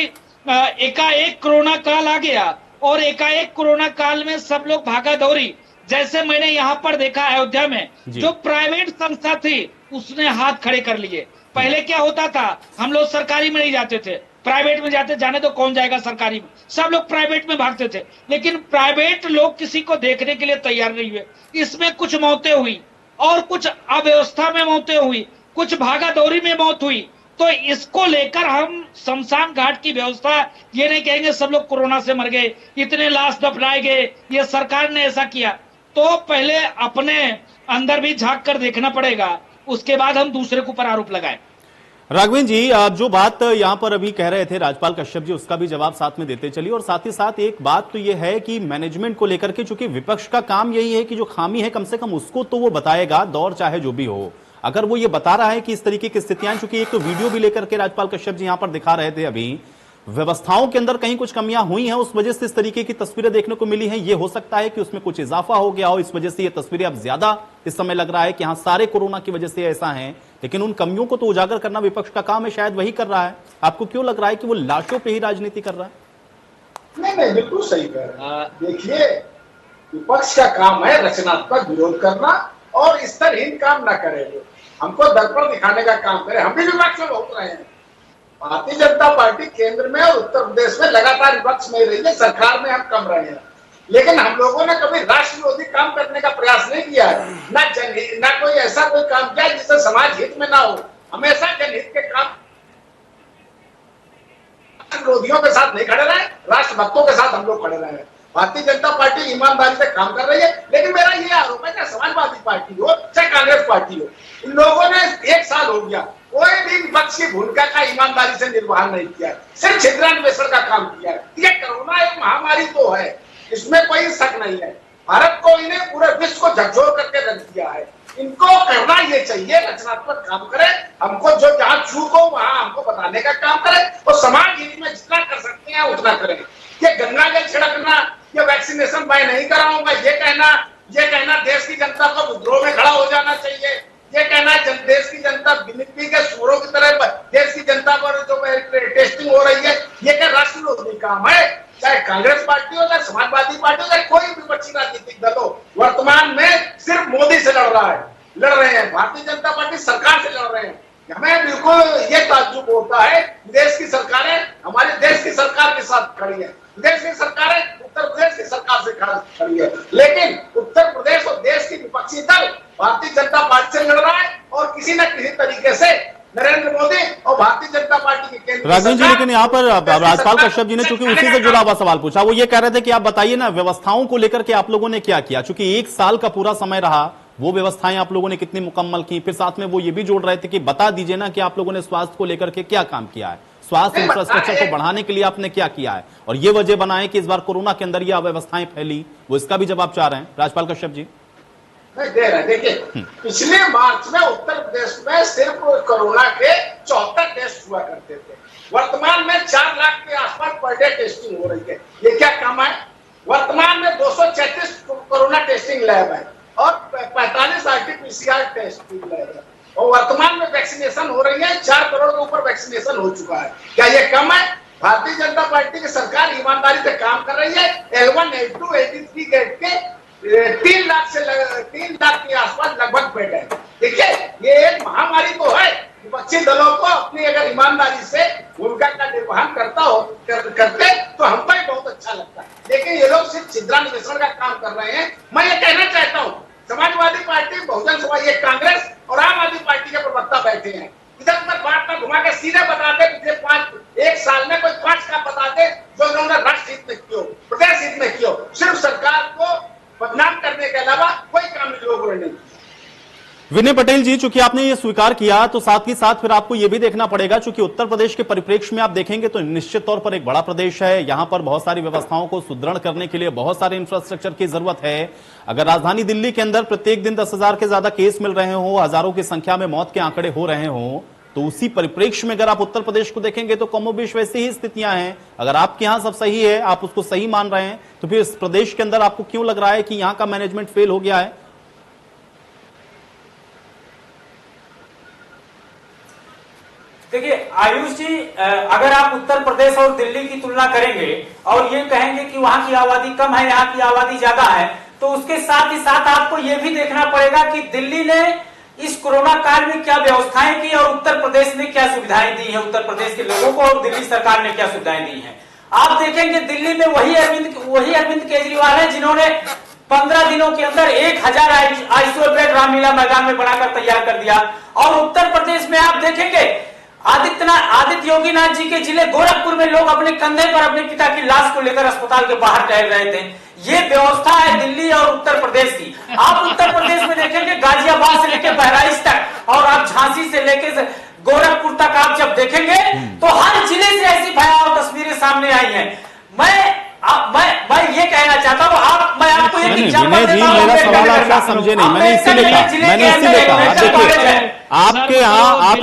S13: एकाएक कोरोना काल आ गया और एकाएक कोरोना काल में सब लोग भागा दौड़ी। जैसे मैंने यहाँ पर देखा अयोध्या में जो प्राइवेट संस्था थी उसने हाथ खड़े कर लिए। पहले क्या होता था, हम लोग सरकारी में नहीं जाते थे, प्राइवेट में जाते, जाने तो कौन जाएगा सरकारी में, सब लोग प्राइवेट में भागते थे। लेकिन प्राइवेट लोग किसी को देखने के लिए तैयार नहीं हुए। इसमें कुछ मौतें हुई और कुछ अव्यवस्था में मौतें हुई, कुछ भागा दौड़ी में मौत हुई। तो इसको लेकर हम शमशान घाट की व्यवस्था ये नहीं कहेंगे सब लोग कोरोना से मर गए, इतने लाश दफनाए गए, ये सरकार ने ऐसा किया। तो पहले अपने अंदर भी झांक कर देखना पड़ेगा, उसके बाद हम दूसरे के ऊपर आरोप लगाएं।
S1: राघवेंद्र जी, जो बात यहां पर अभी कह रहे थे राजपाल कश्यप जी, उसका भी जवाब साथ में देते चलिए। और साथ ही साथ एक बात तो यह है कि मैनेजमेंट को लेकर के, चूंकि विपक्ष का काम यही है कि जो खामी है कम से कम उसको तो वो बताएगा, दौर चाहे जो भी हो। अगर वो ये बता रहा है कि इस तरीके की स्थितियां, चूंकि एक तो वीडियो भी लेकर के राजपाल कश्यप जी यहां पर दिखा रहे थे, अभी व्यवस्थाओं के अंदर कहीं कुछ कमियां हुई हैं, उस वजह से इस तरीके की तस्वीरें देखने को मिली हैं। ये हो सकता है कि उसमें कुछ इजाफा हो गया हो, इस वजह से ये तस्वीरें अब ज्यादा इस समय लग रहा है कि हाँ सारे कोरोना की वजह से ऐसा है। लेकिन उन कमियों को तो उजागर करना विपक्ष का काम है, शायद वही कर रहा है। आपको क्यों लग रहा है कि वो लाशों पे ही राजनीति कर रहा है?
S8: नहीं, बिल्कुल सही कह रहे हैं। देखिए, विपक्ष का काम है रचनात्मक विरोध करना और स्तरहीन काम न करे, हमको दर्पण दिखाने का काम करे। हम भी विपक्ष में बहुत रहे हैं। भारतीय जनता पार्टी केंद्र में और उत्तर प्रदेश में लगातार विपक्ष में रही है, सरकार में हम कम रहे हैं, लेकिन हम लोगों ने कभी राष्ट्र विरोधी काम करने का प्रयास नहीं किया है, ना कोई ऐसा कोई काम किया जिससे समाज हित में ना हो। हमेशा जनहित के काम, विरोधियों के साथ नहीं खड़े रहे, राष्ट्रभक्तों के साथ हम लोग खड़े रहे हैं। भारतीय जनता पार्टी ईमानदारी से काम कर रही है, लेकिन मेरा ये आरोप है कि समाजवादी पार्टी हो चाहे कांग्रेस पार्टी हो, इन लोगों ने 1 साल हो गया कोई भी विपक्ष की भूमिका का ईमानदारी से निर्वहन नहीं किया, सिर्फ छिद्रान्वेषण का काम किया है। ये कोरोना एक महामारी तो है, इसमें कोई शक नहीं है। भारत को, इन्हें पूरे विश्व को झकझोर करके रख दिया है। इनको करना ये चाहिए, रचनात्मक काम करे, हमको जो जहां चूक हो वहां हमको बताने का काम करे और समाज हित में जितना कर सकते हैं उतना करें। ये गंगा जल छिड़कना, ये वैक्सीनेशन मैं नहीं कराऊंगा, ये कहना देश की जनता को विद्रोह में खड़ा हो जाना चाहिए, ये कहना देश की जनता बिलिपी के सूरों की तरह देश की जनता पर जो टेस्टिंग हो रही है, ये क्या राष्ट्र विरोधी काम है? चाहे कांग्रेस पार्टी हो, चाहे समाजवादी पार्टी हो, चाहे कोई विपक्षी राजनीतिक दल हो, वर्तमान में सिर्फ मोदी से लड़ रहे हैं, भारतीय जनता पार्टी सरकार से लड़ रहे हैं। हमें बिल्कुल ये ताज्जुब होता है, देश की सरकारें हमारे देश की सरकार के साथ खड़ी है, देश की सरकारें उत्तर प्रदेश की सरकार से खड़ी है, लेकिन उत्तर प्रदेश और देश की विपक्षी दल भारतीय जनता पार्टी से लड़ रहा है और किसी न किसी तरीके से नरेंद्र मोदी और भारतीय जनता पार्टी के केंद्र
S1: राघवेंद्र जी, लेकिन यहाँ पर राजपाल कश्यप जी ने चूंकि उसी से जुड़ा हुआ सवाल पूछा, वो ये कह रहे थे कि आप बताइए ना व्यवस्थाओं को लेकर के आप लोगों ने क्या किया, चूंकि 1 साल का पूरा समय रहा, वो व्यवस्थाएं आप लोगों ने कितनी मुकम्मल की। फिर साथ में वो ये भी जोड़ रहे थे कि बता दीजिए ना कि आप लोगों ने स्वास्थ्य को लेकर के क्या काम किया है, स्वास्थ्य इंफ्रास्ट्रक्चर को बढ़ाने के लिए आपने क्या किया है, और ये वजह बनाए कि इस बार कोरोना के अंदर ये अव्यवस्थाएं फैली, वो इसका भी जवाब चाह रहे हैं राजपाल कश्यप जी।
S8: नहीं दे रहे। देखिए, पिछले मार्च में उत्तर प्रदेश में सिर्फ कोरोना के 74 टेस्ट हुआ करते थे, वर्तमान में 4 लाख के आसपास पर डे टेस्टिंग हो रही है। ये क्या कम है? वर्तमान में 236 कोरोना टेस्टिंग लैब है और 45 RT-PCR टेस्टिंग लैब है, और वर्तमान में वैक्सीनेशन हो रही है, 4 करोड़ के ऊपर वैक्सीनेशन हो चुका है। क्या ये कम है? भारतीय जनता पार्टी की सरकार ईमानदारी से काम कर रही है। L1, L2, 83 गेट के 3 लाख के आसपास लगभग बेड है। देखिए, ये एक महामारी तो है, विपक्षी दलों को अपनी अगर ईमानदारी से भूमिका का निर्वहन करते तो हमको ही बहुत अच्छा लगता है, लेकिन ये लोग सिर्फ छिद्रान्वेषण का काम कर रहे हैं। मैं ये कहना चाहता हूँ, समाजवादी पार्टी, बहुजन समाज, ये कांग्रेस और आम आदमी पार्टी के प्रवक्ता बैठे हैं, इधर उधर बात में घुमा के सीधे बताते, पिछले 1 साल में कोई 5 का बताते जो उन्होंने राष्ट्र हित में क्यों, प्रदेश हित में क्यों, सिर्फ सरकार को बदनाम करने के अलावा
S1: विनय पटेल जी, चूंकि आपने ये स्वीकार किया तो साथ ही साथ फिर आपको ये भी देखना पड़ेगा, चूंकि उत्तर प्रदेश के परिप्रेक्ष्य में आप देखेंगे तो निश्चित तौर पर एक बड़ा प्रदेश है, यहां पर बहुत सारी व्यवस्थाओं को सुदृढ़ करने के लिए बहुत सारे इंफ्रास्ट्रक्चर की जरूरत है। अगर राजधानी दिल्ली के अंदर प्रत्येक दिन 10,000 के ज्यादा केस मिल रहे हो, हजारों की संख्या में मौत के आंकड़े हो रहे हो, तो उसी परिप्रेक्ष्य में अगर आप उत्तर प्रदेश को देखेंगे तो कमोबेश वैसी ही स्थितियां हैं। अगर आपके यहां सब सही है, आप उसको सही मान रहे हैं, तो फिर इस प्रदेश के अंदर आपको क्यों लग रहा है कि यहां का मैनेजमेंट फेल हो गया है?
S12: देखिए आयुष जी, अगर आप उत्तर प्रदेश और दिल्ली की तुलना करेंगे और ये कहेंगे कि वहां की आबादी कम है, यहाँ की आबादी ज्यादा है, तो उसके साथ ही साथ आपको ये भी देखना पड़ेगा कि दिल्ली ने इस कोरोना काल में क्या व्यवस्थाएं की और उत्तर प्रदेश ने क्या सुविधाएं दी है उत्तर प्रदेश के लोगों को, और दिल्ली सरकार ने क्या सुविधाएं दी हैं। आप देखेंगे दिल्ली में वही अरविंद केजरीवाल है जिन्होंने 15 दिनों के अंदर 1000 आईसीयू बेड रामलीला मैदान में बनाकर तैयार कर दिया। और उत्तर प्रदेश में आप देखेंगे आदित्य योगीनाथ जी के जिले गोरखपुर में लोग अपने कंधे पर अपने पिता की लाश को लेकर अस्पताल के बाहर टहल रहे थे। ये व्यवस्था है दिल्ली और उत्तर प्रदेश की। आप उत्तर प्रदेश में देखेंगे गाजियाबाद से लेकर बहराइच तक और आप झांसी से लेकर गोरखपुर तक आप जब देखेंगे तो हर जिले से ऐसी भयावह तस्वीरें सामने आई हैं। मैं ये कहना चाहता हूँ, मैं आपको एक एग्जांपल देता हूं।
S1: मेरा सवाल आप समझे नहीं, मैंने इसीलिए कहा देखिए आपके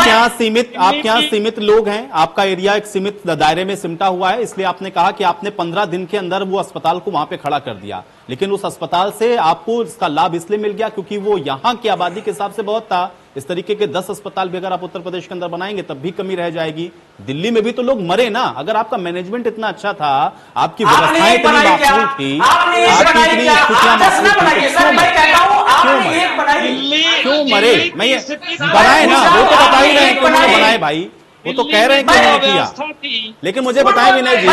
S1: यहाँ सीमित लोग हैं, आपका एरिया एक सीमित दायरे में सिमटा हुआ है, इसलिए आपने कहा कि आपने 15 दिन के अंदर वो अस्पताल को वहां पे खड़ा कर दिया। लेकिन उस अस्पताल से आपको इसका लाभ इसलिए मिल गया क्योंकि वो यहाँ की आबादी के हिसाब से बहुत था। इस तरीके के 10 अस्पताल भी अगर आप उत्तर प्रदेश के अंदर बनाएंगे तब भी कमी रह जाएगी। दिल्ली में भी तो लोग मरे ना। अगर आपका मैनेजमेंट इतना अच्छा था, आपकी व्यवस्थाएं इतनी बाखूब थी, आपकी इतनी क्यों मरे? मैं ये बनाए ना, वो तो बता ही रहे हैं क्यों बनाए भाई, वो तो कह रहे हैं क्यों नहीं किया। लेकिन मुझे बताएं विनय जी,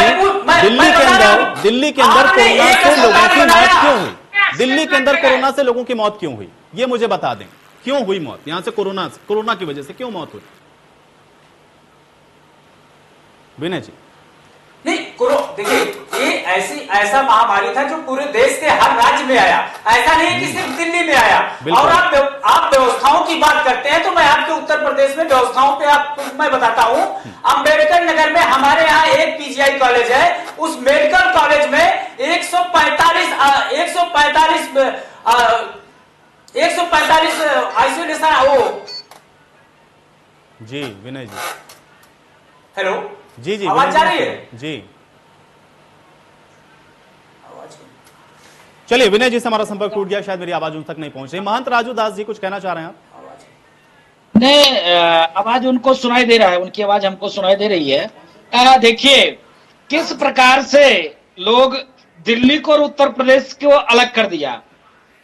S1: दिल्ली के अंदर कोरोना से लोगों की मौत क्यों हुई? दिल्ली के अंदर कोरोना से लोगों की मौत क्यों हुई, ये मुझे बता दें। क्यों हुई मौत यहां से? कोरोना की वजह से क्यों मौत हुई विनय जी?
S12: नहीं, देखिए ये ऐसा महामारी था जो पूरे देश के हर राज्य में आया, ऐसा नहीं कि सिर्फ दिल्ली में आया। और आप व्यवस्थाओं की बात करते हैं तो मैं आपके उत्तर प्रदेश में व्यवस्थाओं पे मैं बताता हूं। अंबेडकर नगर में हमारे यहाँ एक पीजीआई कॉलेज है, उस मेडिकल कॉलेज में 145 आइसोलेशन
S1: जी विनय जी।
S12: हेलो
S1: जी
S12: आवाज जा रही है
S1: जी। चलिए विनय जी से हमारा संपर्क टूट गया, शायद मेरी आवाज उन तक नहीं पहुंच रही। महंत राजू दास जी कुछ कहना चाह रहे हैं आप?
S13: नहीं, आवाज उनको सुनाई दे रहा है, उनकी आवाज हमको सुनाई दे रही है। देखिए किस प्रकार से लोग दिल्ली को और उत्तर प्रदेश को अलग कर दिया।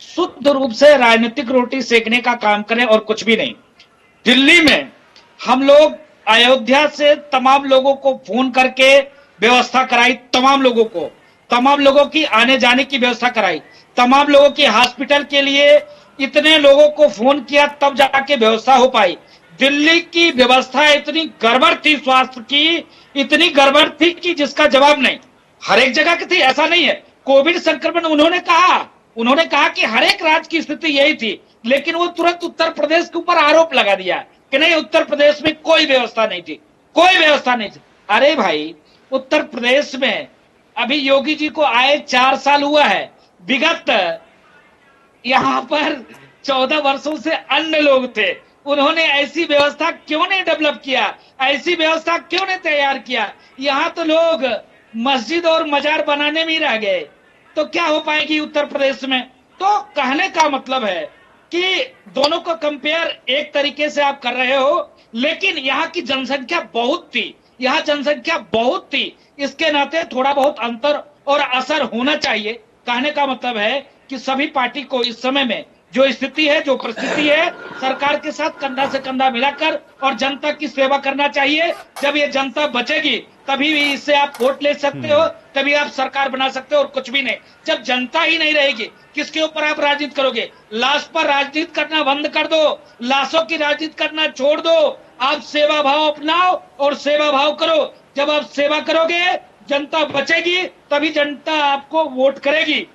S13: शुद्ध रूप से राजनीतिक रोटी सेकने का काम करें और कुछ भी नहीं। दिल्ली में हम लोग अयोध्या से तमाम लोगों को फोन करके व्यवस्था कराई, तमाम लोगों की आने जाने की व्यवस्था कराई, तमाम लोगों की हॉस्पिटल के लिए इतने लोगों को फोन किया तब जाके व्यवस्था हो पाई। दिल्ली की व्यवस्था इतनी गड़बड़ थी, स्वास्थ्य की इतनी गड़बड़ थी कि जिसका जवाब नहीं। हर एक जगह की थी, ऐसा नहीं है। कोविड संक्रमण उन्होंने कहा कि हर एक राज्य की स्थिति यही थी, लेकिन वो तुरंत उत्तर प्रदेश के ऊपर आरोप लगा दिया कि नहीं उत्तर प्रदेश में कोई व्यवस्था नहीं थी। अरे भाई, उत्तर प्रदेश में अभी योगी जी को आए 4 साल हुआ है। विगत यहां पर 14 वर्षों से अन्य लोग थे, उन्होंने ऐसी व्यवस्था क्यों नहीं डेवलप किया, ऐसी व्यवस्था क्यों नहीं तैयार किया? यहाँ तो लोग मस्जिद और मजार बनाने में ही रह गए, तो क्या हो पाएगी उत्तर प्रदेश में? तो कहने का मतलब है कि दोनों को कंपेयर एक तरीके से आप कर रहे हो, लेकिन यहाँ की जनसंख्या बहुत थी, इसके नाते थोड़ा बहुत अंतर और असर होना चाहिए। कहने का मतलब है कि सभी पार्टी को इस समय में जो स्थिति है, जो परिस्थिति है, सरकार के साथ कंधा से कंधा मिलाकर और जनता की सेवा करना चाहिए। जब ये जनता बचेगी तभी इससे आप वोट ले सकते हो, तभी आप सरकार बना सकते हो, और कुछ भी नहीं। जब जनता ही नहीं रहेगी, किसके ऊपर आप राजनीति करोगे? लाश पर राजनीति करना बंद कर दो, लाशों की राजनीति करना छोड़ दो। आप सेवा भाव अपनाओ और सेवा भाव करो। जब आप सेवा करोगे, जनता बचेगी, तभी जनता आपको वोट करेगी।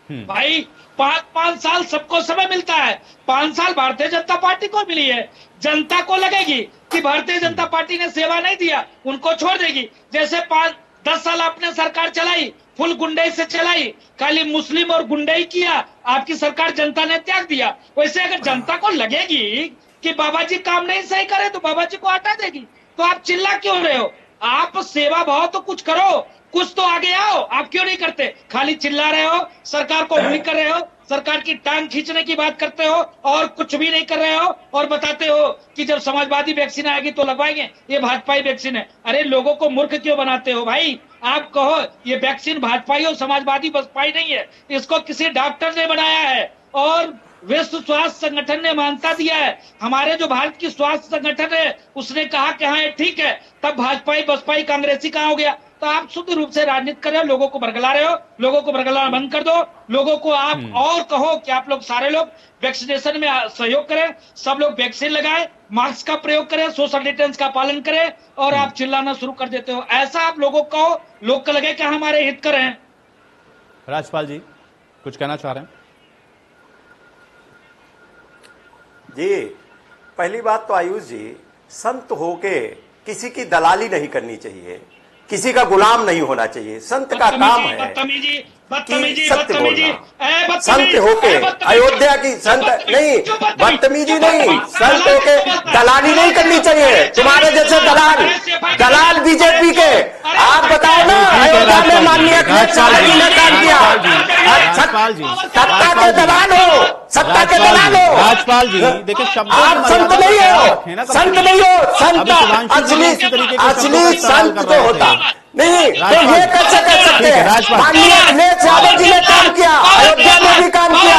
S13: भाई 5 साल सबको समय मिलता है, 5 साल भारतीय जनता पार्टी को मिली है। जनता को लगेगी कि भारतीय जनता पार्टी ने सेवा नहीं दिया, उनको छोड़ देगी। जैसे 5-10 साल आपने सरकार चलाई, फुल गुंडई से चलाई, खाली मुस्लिम और गुंडई किया, आपकी सरकार जनता ने त्याग दिया। वैसे अगर जनता को लगेगी कि बाबा जी काम नहीं सही करे तो बाबा जी को हटा देगी। तो आप चिल्ला क्यों रहे हो? आप सेवा भाव तो कुछ करो, कुछ तो आगे आओ। आप क्यों नहीं करते? खाली चिल्ला रहे हो, सरकार को उंगली कर रहे हो, सरकार की टांग खींचने की बात करते हो और कुछ भी नहीं कर रहे हो, और बताते हो कि जब समाजवादी वैक्सीन आएगी तो लगवाएंगे, ये भाजपाई वैक्सीन है। अरे लोगों को मूर्ख क्यों बनाते हो भाई? आप कहो ये वैक्सीन भाजपाई और समाजवादी बसपाई नहीं है, इसको किसी डॉक्टर ने बनाया है और विश्व स्वास्थ्य संगठन ने मान्यता दिया है। हमारे जो भारत की स्वास्थ्य संगठन है उसने कहा कि हाँ ये ठीक है, तब भाजपाई बसपाई कांग्रेसी कहाँ हो गया? तो आप शुद्ध रूप से राजनीति कर रहे हो, लोगों को बरगला रहे हो। लोगों को बरगलाना बंद कर दो। लोगों को आप और कहो कि आप लोग सारे लोग वैक्सीनेशन में सहयोग करें, सब लोग वैक्सीन लगाएं, मास्क का प्रयोग करें, सोशल डिस्टेंस का पालन करें, और आप चिल्लाना शुरू कर देते हो। ऐसा आप लोगों को कहो, लोग को लगे कि हमारे हित कर रहे हैं।
S1: राजपाल जी कुछ कहना चाह रहे हैं?
S10: जी, पहली बात तो आयुष जी, संत होके किसी की दलाली नहीं करनी चाहिए, किसी का गुलाम नहीं होना चाहिए। संत का काम है कि सत्य बोलना। संत होके अयोध्या की संत नहीं, बदतमीजी नहीं, संत होके दलाली नहीं करनी चाहिए। तुम्हारे जैसे दलाल बीजेपी के, आप बताओ ना, अयोध्या में माननीय अखिलेश यादव जी ने काम किया। सत्ता के दलाल हो, सत्ता के दलाल हो।
S1: राजपाल जी देखिए, शब्द
S10: आप संत नहीं हो, संत नहीं हो। संत असली संत तो होता नहीं, तो ये कैसे कर सकते हैं? माननीय अखिलेश यादव जी ने काम किया, अयोध्या में भी काम किया।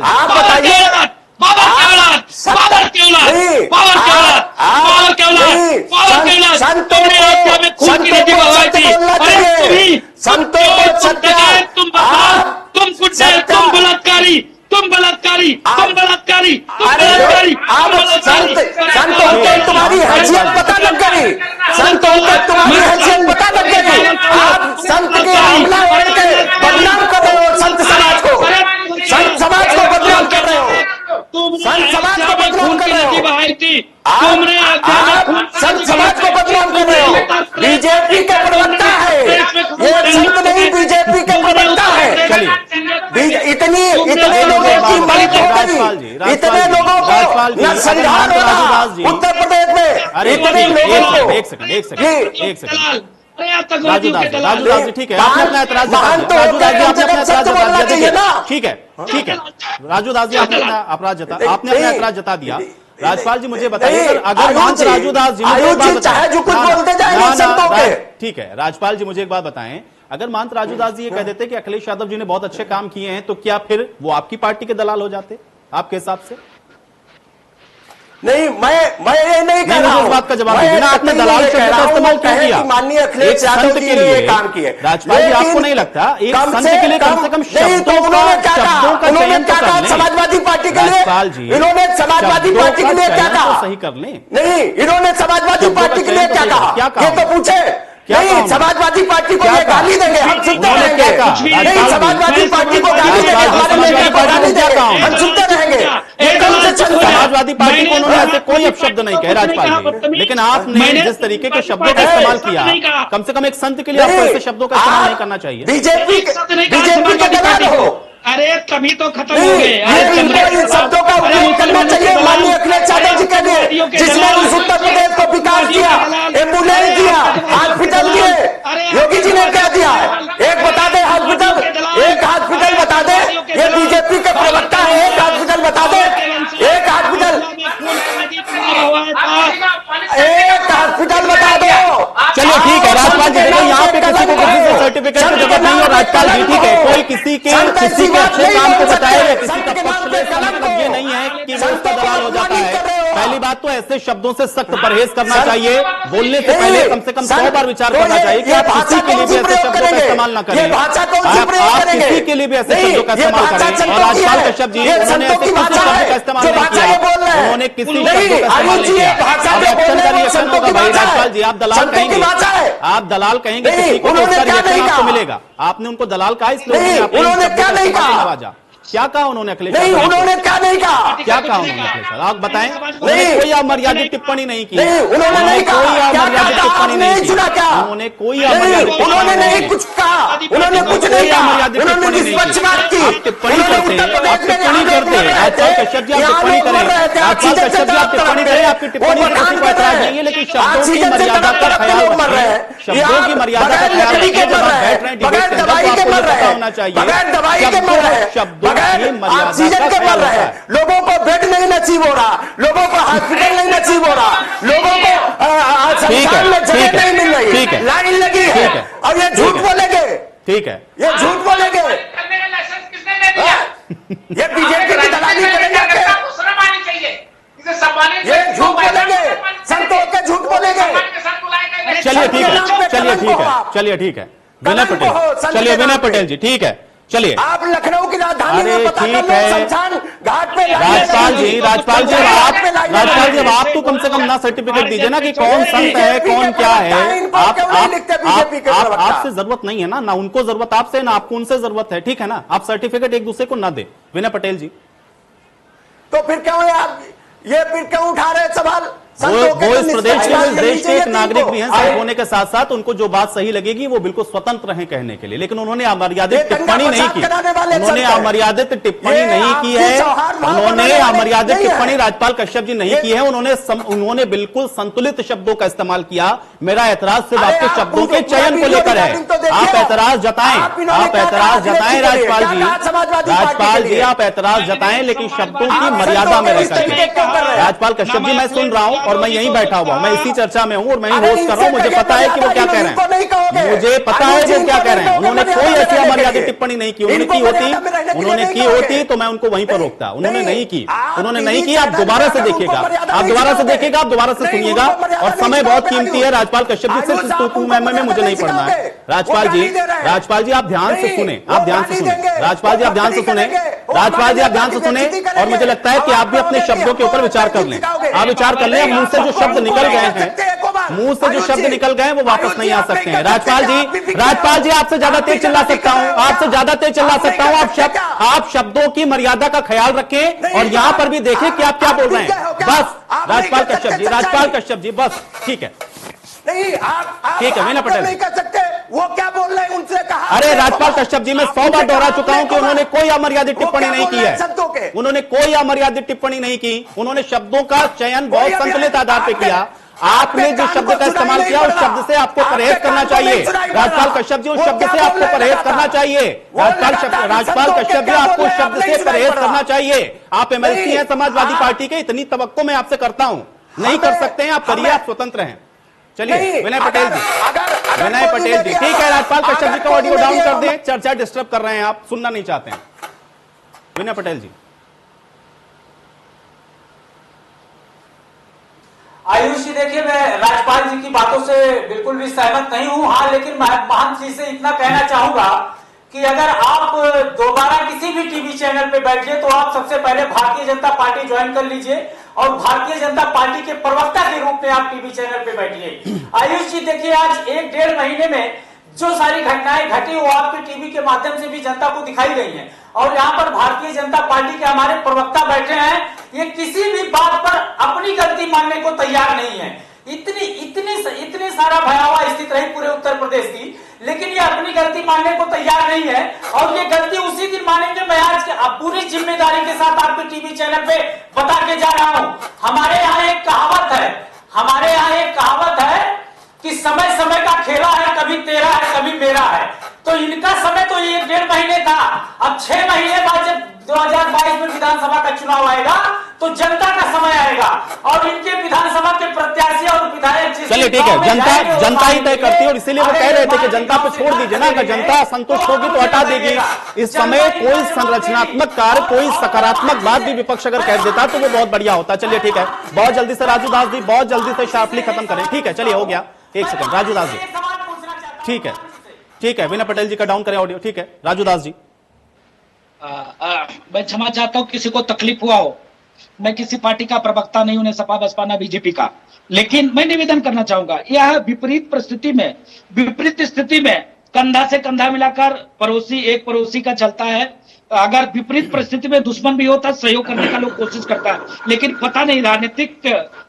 S10: आप बताइए, संतों को सत्य, तुम बलात्कारी, तुम बलात्कारी, तुम बलात्कारी, संत होकर तुम्हारी हैसियत पता लग गई, संत होकर तुम्हारी हैसियत पता लग गई। आप संत के हमला करके बदनाम कर रहे हो संत समाज को, संत समाज को बदनाम कर रहे हो, संत समाज को बदनाम कर रहे हो, आप संत समाज को बदनाम कर रहे हो। बीजेपी के प्रवक्ता है ये, संत नहीं बीजेपी के प्रवक्ता है। इतने लोगों की मौत हो गई, इतने लोगों को नरसंहार हो रहा उत्तर प्रदेश में, इतने लोगों को।
S1: एक सेकंड राजू दास जी, ठीक है, आपने अपना ऐतराज ठीक है राजू दास जी, आपने अपना ऐतराज जता दिया। राजपाल जी मुझे बताइए, अगर मंच राजू दास जी
S10: चाहे जो कुछ बोलते जाए,
S1: ठीक है राजपाल जी मुझे एक बात बताएं, अगर महंत राजू दास जी ये कह देते कि अखिलेश यादव जी ने बहुत अच्छे काम किए हैं, तो क्या फिर वो आपकी पार्टी के दलाल हो जाते आपके हिसाब से?
S10: नहीं, मैं ये नहीं कह रहा हूं।
S1: इस बात का जवाब दीजिए ना, आपने दलाल शब्द का इस्तेमाल क्यों किया?
S10: माननीय अखिलेश यादव जी ने ये काम किए।
S1: राजपाल जी आपको नहीं लगता एक संत के लिए कम से कम शब्दों का चयन?
S10: समाजवादी पार्टी के लिए इन्होंने समाजवादी पार्टी के लिए क्या कहा?
S1: सही कर लें।
S10: नहीं, इन्होंने समाजवादी पार्टी के लिए क्या कहा? ये तो पूछे। नहीं, समाजवादी पार्टी को ये गाली देंगे, हम सुनते रहेंगे। नहीं, समाजवादी पार्टी को गाली देंगे, हमारे नेता को गाली देंगे, हम सुनते रहेंगे।
S1: समाजवादी पार्टी को उन्होंने ऐसे कोई अपशब्द नहीं कहे राजपाल जी, लेकिन आपने जिस तरीके के शब्दों का इस्तेमाल किया, कम से कम एक संत के लिए आपको ऐसे शब्दों का इस्तेमाल नहीं करना चाहिए।
S10: बीजेपी के दलाल हो।
S13: अरे तभी तो खत्म हो गए।
S10: इन शब्दों का उपयोग करना चाहिए माननीय अखिलेश यादव जी के लिए, जिसने इस उत्तर प्रदेश को विकास दिया, एम्बुलेंस दिया, हॉस्पिटल दिए। योगी जी ने क्या दिया? एक बता दे हॉस्पिटल, एक हॉस्पिटल बता दे। ये बीजेपी के प्रवक्ता है, एक हॉस्पिटल बता दे, एक हॉस्पिटल बता दो।
S1: चलिए ठीक है राजपाल जी, देखो यहाँ पे किसी को किसी से सर्टिफिकेट की जरूरत नहीं है राजपाल जी, ठीक है, कोई किसी के अच्छे काम को बताएगा, किसी का पक्ष ले, इसका मतलब ये नहीं है कि वो उसका दलाल हो जाता है। पहली बात तो ऐसे शब्दों से सख्त परहेज करना चाहिए, बोलने से पहले कम से कम 100 बार विचार करना चाहिए कि आप किसी के लिए भी ऐसे शब्दों का इस्तेमाल न करें, आप किसी के लिए भी ऐसे शब्दों का इस्तेमाल करें। और राजपाल कश्यप जी उन्होंने ऐसे किसी शब्द का इस्तेमाल नहीं किया, उन्होंने किसी शब्द का इस्तेमाल नहीं किया। अब एक्शन का रिएक्शन होगा भाई राजपाल जी, आप दलाल कहेंगे, आप दलाल कहेंगे किसी को,
S14: उन्होंने क्या नहीं
S1: आपको
S14: कहा?
S1: मिलेगा। आपने उनको दलाल कहा, इसलिए
S14: उन्होंने क्या नहीं कहा?
S1: क्या कहा उन्होंने अखिलेश?
S14: नहीं, उन्होंने क्या नहीं कहा?
S1: क्या कहा उन्होंने अखिलेश सर? आप बताएं।
S14: नहीं,
S1: कोई अमर्यादित टिप्पणी नहीं की।
S14: नहीं, उन्होंने नहीं कहा।
S1: कोई अमर्यादित टिप्पणी नहीं की।
S14: सुना क्या?
S1: उन्होंने कोई अमर्यादित टिप्पणी
S14: उन्होंने नहीं कुछ कहा, उन्होंने कुछ नहीं कहा, उन्होंने निष्पक्ष बात की।
S1: टिप्पणी करते, आप टिप्पणी करते, राजपाल कश्यप जी आप टिप्पणी करें, राजपाल कश्यप जी आप टिप्पणी करें, आपकी टिप्पणी से किसी को ऐतराज नहीं है, लेकिन शब्दों की मर्यादा का ख्याल रखें। शब्दों की मर्यादा का ख्याल रखें। जब आप बैठ रहे हैं डिबेट के अंदर, तो आपको पता होना चाहिए शब्दों की मर्यादा
S14: ऑक्सीजन के मर रहे हैं, लोगों को बेड नहीं नसीब हो रहा, लोगों को हॉस्पिटल नहीं नसीब हो रहा, लोगों को संसार में जगह नहीं मिल रही, लाइन लगी है, और ये झूठ बोलेंगे।
S1: ठीक है,
S14: ये झूठ बोलेंगे, ये बीजेपी की दलाली करेंगे, ये झूठ बोलेंगे, संतों के झूठ बोलेंगे।
S1: चलिए ठीक है, चलिए ठीक है, चलिए ठीक है विनय पटेल, चलिए विनय पटेल जी ठीक है, चलिए।
S14: आप लखनऊ की राजधानी में पता
S1: ठीक
S14: कर लो,
S1: है
S14: शमशान घाट पे
S1: राजपाल जी आप तो कम से कम ना सर्टिफिकेट दीजिए ना कि कौन संत है कौन क्या है। आपसे जरूरत नहीं है ना उनको जरूरत आपसे, ना आपको उनसे जरूरत है, ठीक है ना। आप सर्टिफिकेट एक दूसरे को ना दे विनय पटेल जी।
S14: तो फिर क्यों आप ये फिर क्यों उठा रहे सवाल?
S1: वो इस प्रदेश के, इस देश के एक नागरिक भी हैं, संत होने के साथ साथ उनको जो बात सही लगेगी वो बिल्कुल स्वतंत्र हैं कहने के लिए, लेकिन उन्होंने अमर्यादित टिप्पणी नहीं की। उन्होंने अमर्यादित टिप्पणी नहीं की है, उन्होंने अमर्यादित टिप्पणी राजपाल कश्यप जी नहीं की है। उन्होंने बिल्कुल संतुलित शब्दों का इस्तेमाल किया। मेरा एतराज सिर्फ आपके शब्दों के चयन को लेकर है। आप एतराज जताएं, आप एतराज जताएं राजपाल जी, राजपाल जी आप एतराज जताएं, लेकिन शब्दों की मर्यादा में रहकर। राजपाल कश्यप जी मैं सुन रहा हूं और मैं यहीं बैठा हुआ, मैं इसी चर्चा में हूं और मैं ही होस्ट कर रहा हूं। मुझे पता है कि वो क्या कह रहे हैं, मुझे पता है वो क्या कह रहे हैं। उन्होंने कोई ऐसी अमर्यादित टिप्पणी नहीं की। उन्होंने की होती तो मैं उनको वहीं पर रोकता। उन्होंने नहीं की, उन्होंने नहीं की। आप दोबारा से देखिएगा, आप दोबारा से देखिएगा, आप दोबारा से सुनिएगा। और समय बहुत कीमती है राजपाल कश्यप जी, सिर्फ तू मैं मुझे नहीं पढ़ना है। राजपाल जी आप ध्यान से सुने, आप ध्यान से सुने राजपाल जी, आप ध्यान से सुने राजपाल जी, आप ध्यान से सुने। और मुझे लगता है कि आप भी अपने शब्दों के ऊपर विचार कर लें, आप विचार कर लें। मुंह से जो शब्द निकल गए हैं, मुंह से जो शब्द निकल गए वो वापस नहीं आ सकते हैं। राजपाल जी आपसे ज्यादा तेज चिल्ला सकता हूं, आपसे ज्यादा तेज चिल्ला सकता हूं। आप शब्दों की मर्यादा का ख्याल रखें और यहां पर भी देखें कि आप क्या बोल रहे हैं। बस राजपाल कश्यप जी बस ठीक है,
S14: नहीं आप
S1: ठीक है विनय पटेल
S14: नहीं कर सकते। वो क्या बोल रहे हैं उनसे कहा।
S1: अरे राजपाल कश्यप जी मैं 100 बार दोहरा चुका हूं कि उन्होंने कोई अमर्यादित टिप्पणी नहीं की है। उन्होंने कोई अमर्यादित टिप्पणी नहीं की। उन्होंने शब्दों का चयन बहुत संतुलित आधार पर किया। आपने जिस शब्द का इस्तेमाल किया उस शब्द से आपको परहेज करना चाहिए। राजपाल कश्यप जी उस शब्द से आपको परहेज करना चाहिए। राजपाल कश्यप जी आपको उस शब्द से परहेज करना चाहिए। आप एमएलसी हैं समाजवादी पार्टी के, इतनी तवक्को मैं आपसे करता हूं। नहीं कर सकते हैं आप, करिए, आप स्वतंत्र हैं। चलिए विनय पटेल जी ठीक है। राजपाल कश्यप जी का ऑडियो डाउन कर दें, चर्चा डिस्टर्ब कर रहे हैं, आप सुनना नहीं चाहते हैं। विनय पटेल जी।
S12: आयुष जी देखिए, मैं राजपाल जी की बातों से बिल्कुल भी सहमत नहीं हूं। हाँ, लेकिन महंत जी से इतना कहना चाहूंगा कि अगर आप दोबारा किसी भी टीवी चैनल पे बैठिए तो आप सबसे पहले भारतीय जनता पार्टी ज्वाइन कर लीजिए और भारतीय जनता पार्टी के प्रवक्ता के रूप में आप टीवी चैनल पे बैठिए। आयुष जी देखिए, आज 1-1.5 महीने में जो सारी घटनाएं घटी वो आपके टीवी के माध्यम से भी जनता को दिखाई गई हैं। और यहाँ पर भारतीय जनता पार्टी के हमारे प्रवक्ता बैठे हैं, ये किसी भी बात पर अपनी गलती मानने को तैयार नहीं है। इतनी सारा भयावह स्थिति रही पूरे उत्तर प्रदेश की, लेकिन ये अपनी गलती मानने को तैयार नहीं है। और ये गलती उसी दिन मानेंगे। मैं आज पूरी जिम्मेदारी के साथ आपके टीवी चैनल पे बता के जा रहा हूं। हमारे यहाँ एक कहावत है कि समय समय का खेला है, कभी तेरा है कभी मेरा है। तो इनका समय तो 1-1.5 महीने था। अब 6 महीने बाद जब 2022 में विधानसभा का चुनाव आएगा तो जनता का समय आएगा और इनके विधानसभा के प्रत्याशी और विधायक।
S1: चलिए ठीक है, जनता ही तय करती है और इसीलिए वो कह रहे थे कि जनता पे छोड़ दीजिए ना। अगर जनता संतुष्ट होगी तो हटा देगी। इस समय कोई संरचनात्मक कार्य, कोई सकारात्मक बात भी विपक्ष अगर कह देता तो वो बहुत बढ़िया होता। चलिए ठीक है, बहुत जल्दी से राजू दास जी, बहुत जल्दी से शार्पली खत्म करें। ठीक है, चलिए हो गया। 1 सेकंड राजू दास जी, ठीक है विनय पटेल जी का डाउन करें ऑडियो। ठीक है राजू दास जी।
S13: मैं क्षमा चाहता हूं किसी को तकलीफ हुआ हो। मैं किसी पार्टी का प्रवक्ता नहीं हूं, न सपा बसपा न बीजेपी का। लेकिन मैं निवेदन करना चाहूंगा, यह विपरीत स्थिति में कंधा से कंधा मिलाकर एक पड़ोसी का चलता है। अगर विपरीत परिस्थिति में दुश्मन भी होता है, सहयोग करने का लोग कोशिश करता है, लेकिन पता नहीं राजनीतिक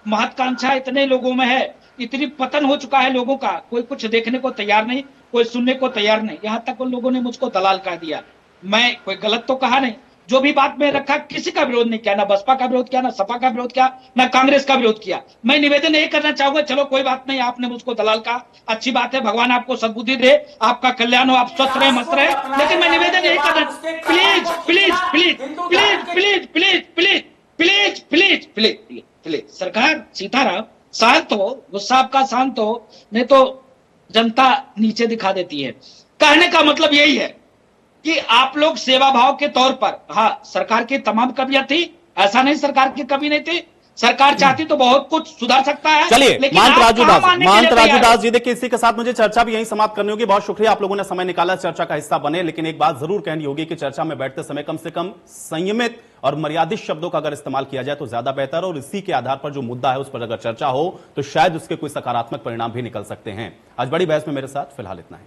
S13: महत्वाकांक्षा इतने लोगों में है, इतनी पतन हो चुका है लोगों का, कोई कुछ देखने को तैयार नहीं, कोई सुनने को तैयार नहीं। यहां तक उन लोगों ने मुझको दलाल कह दिया। मैं कोई गलत तो कहा नहीं, जो भी बात में रखा, किसी का विरोध नहीं किया, ना बसपा का विरोध किया, ना सपा का विरोध किया, ना कांग्रेस का विरोध किया। मैं निवेदन यही करना चाहूंगा, चलो कोई बात नहीं, आपने मुझको दलाल कहा, अच्छी बात है, भगवान आपको सद्बुद्धि दे, आपका कल्याण हो, आप स्वस्थ रहे, मस्त रहे, लेकिन मैं निवेदन यही करना, please please please please please please please please please please please सरकार सीताराम शांत हो, गुस्सा आपका शांत हो, नहीं तो जनता नीचे दिखा देती है। कहने का मतलब यही है कि आप लोग सेवा भाव के तौर पर, हाँ सरकार की तमाम कमियां थी, ऐसा नहीं सरकार की कमी नहीं थी, सरकार चाहती तो बहुत कुछ सुधार सकता है।
S1: चलिए महंत राजू दास जी, देखिए इसी के साथ मुझे चर्चा भी यहीं समाप्त करनी होगी। बहुत शुक्रिया, आप लोगों ने समय निकाला, चर्चा का हिस्सा बने, लेकिन एक बात जरूर कहनी होगी कि चर्चा में बैठते समय कम से कम संयमित और मर्यादित शब्दों का अगर इस्तेमाल किया जाए तो ज्यादा बेहतर, और इसी के आधार पर जो मुद्दा है उस पर अगर चर्चा हो तो शायद उसके कोई सकारात्मक परिणाम भी निकल सकते हैं। आज बड़ी बहस में मेरे साथ फिलहाल इतना है।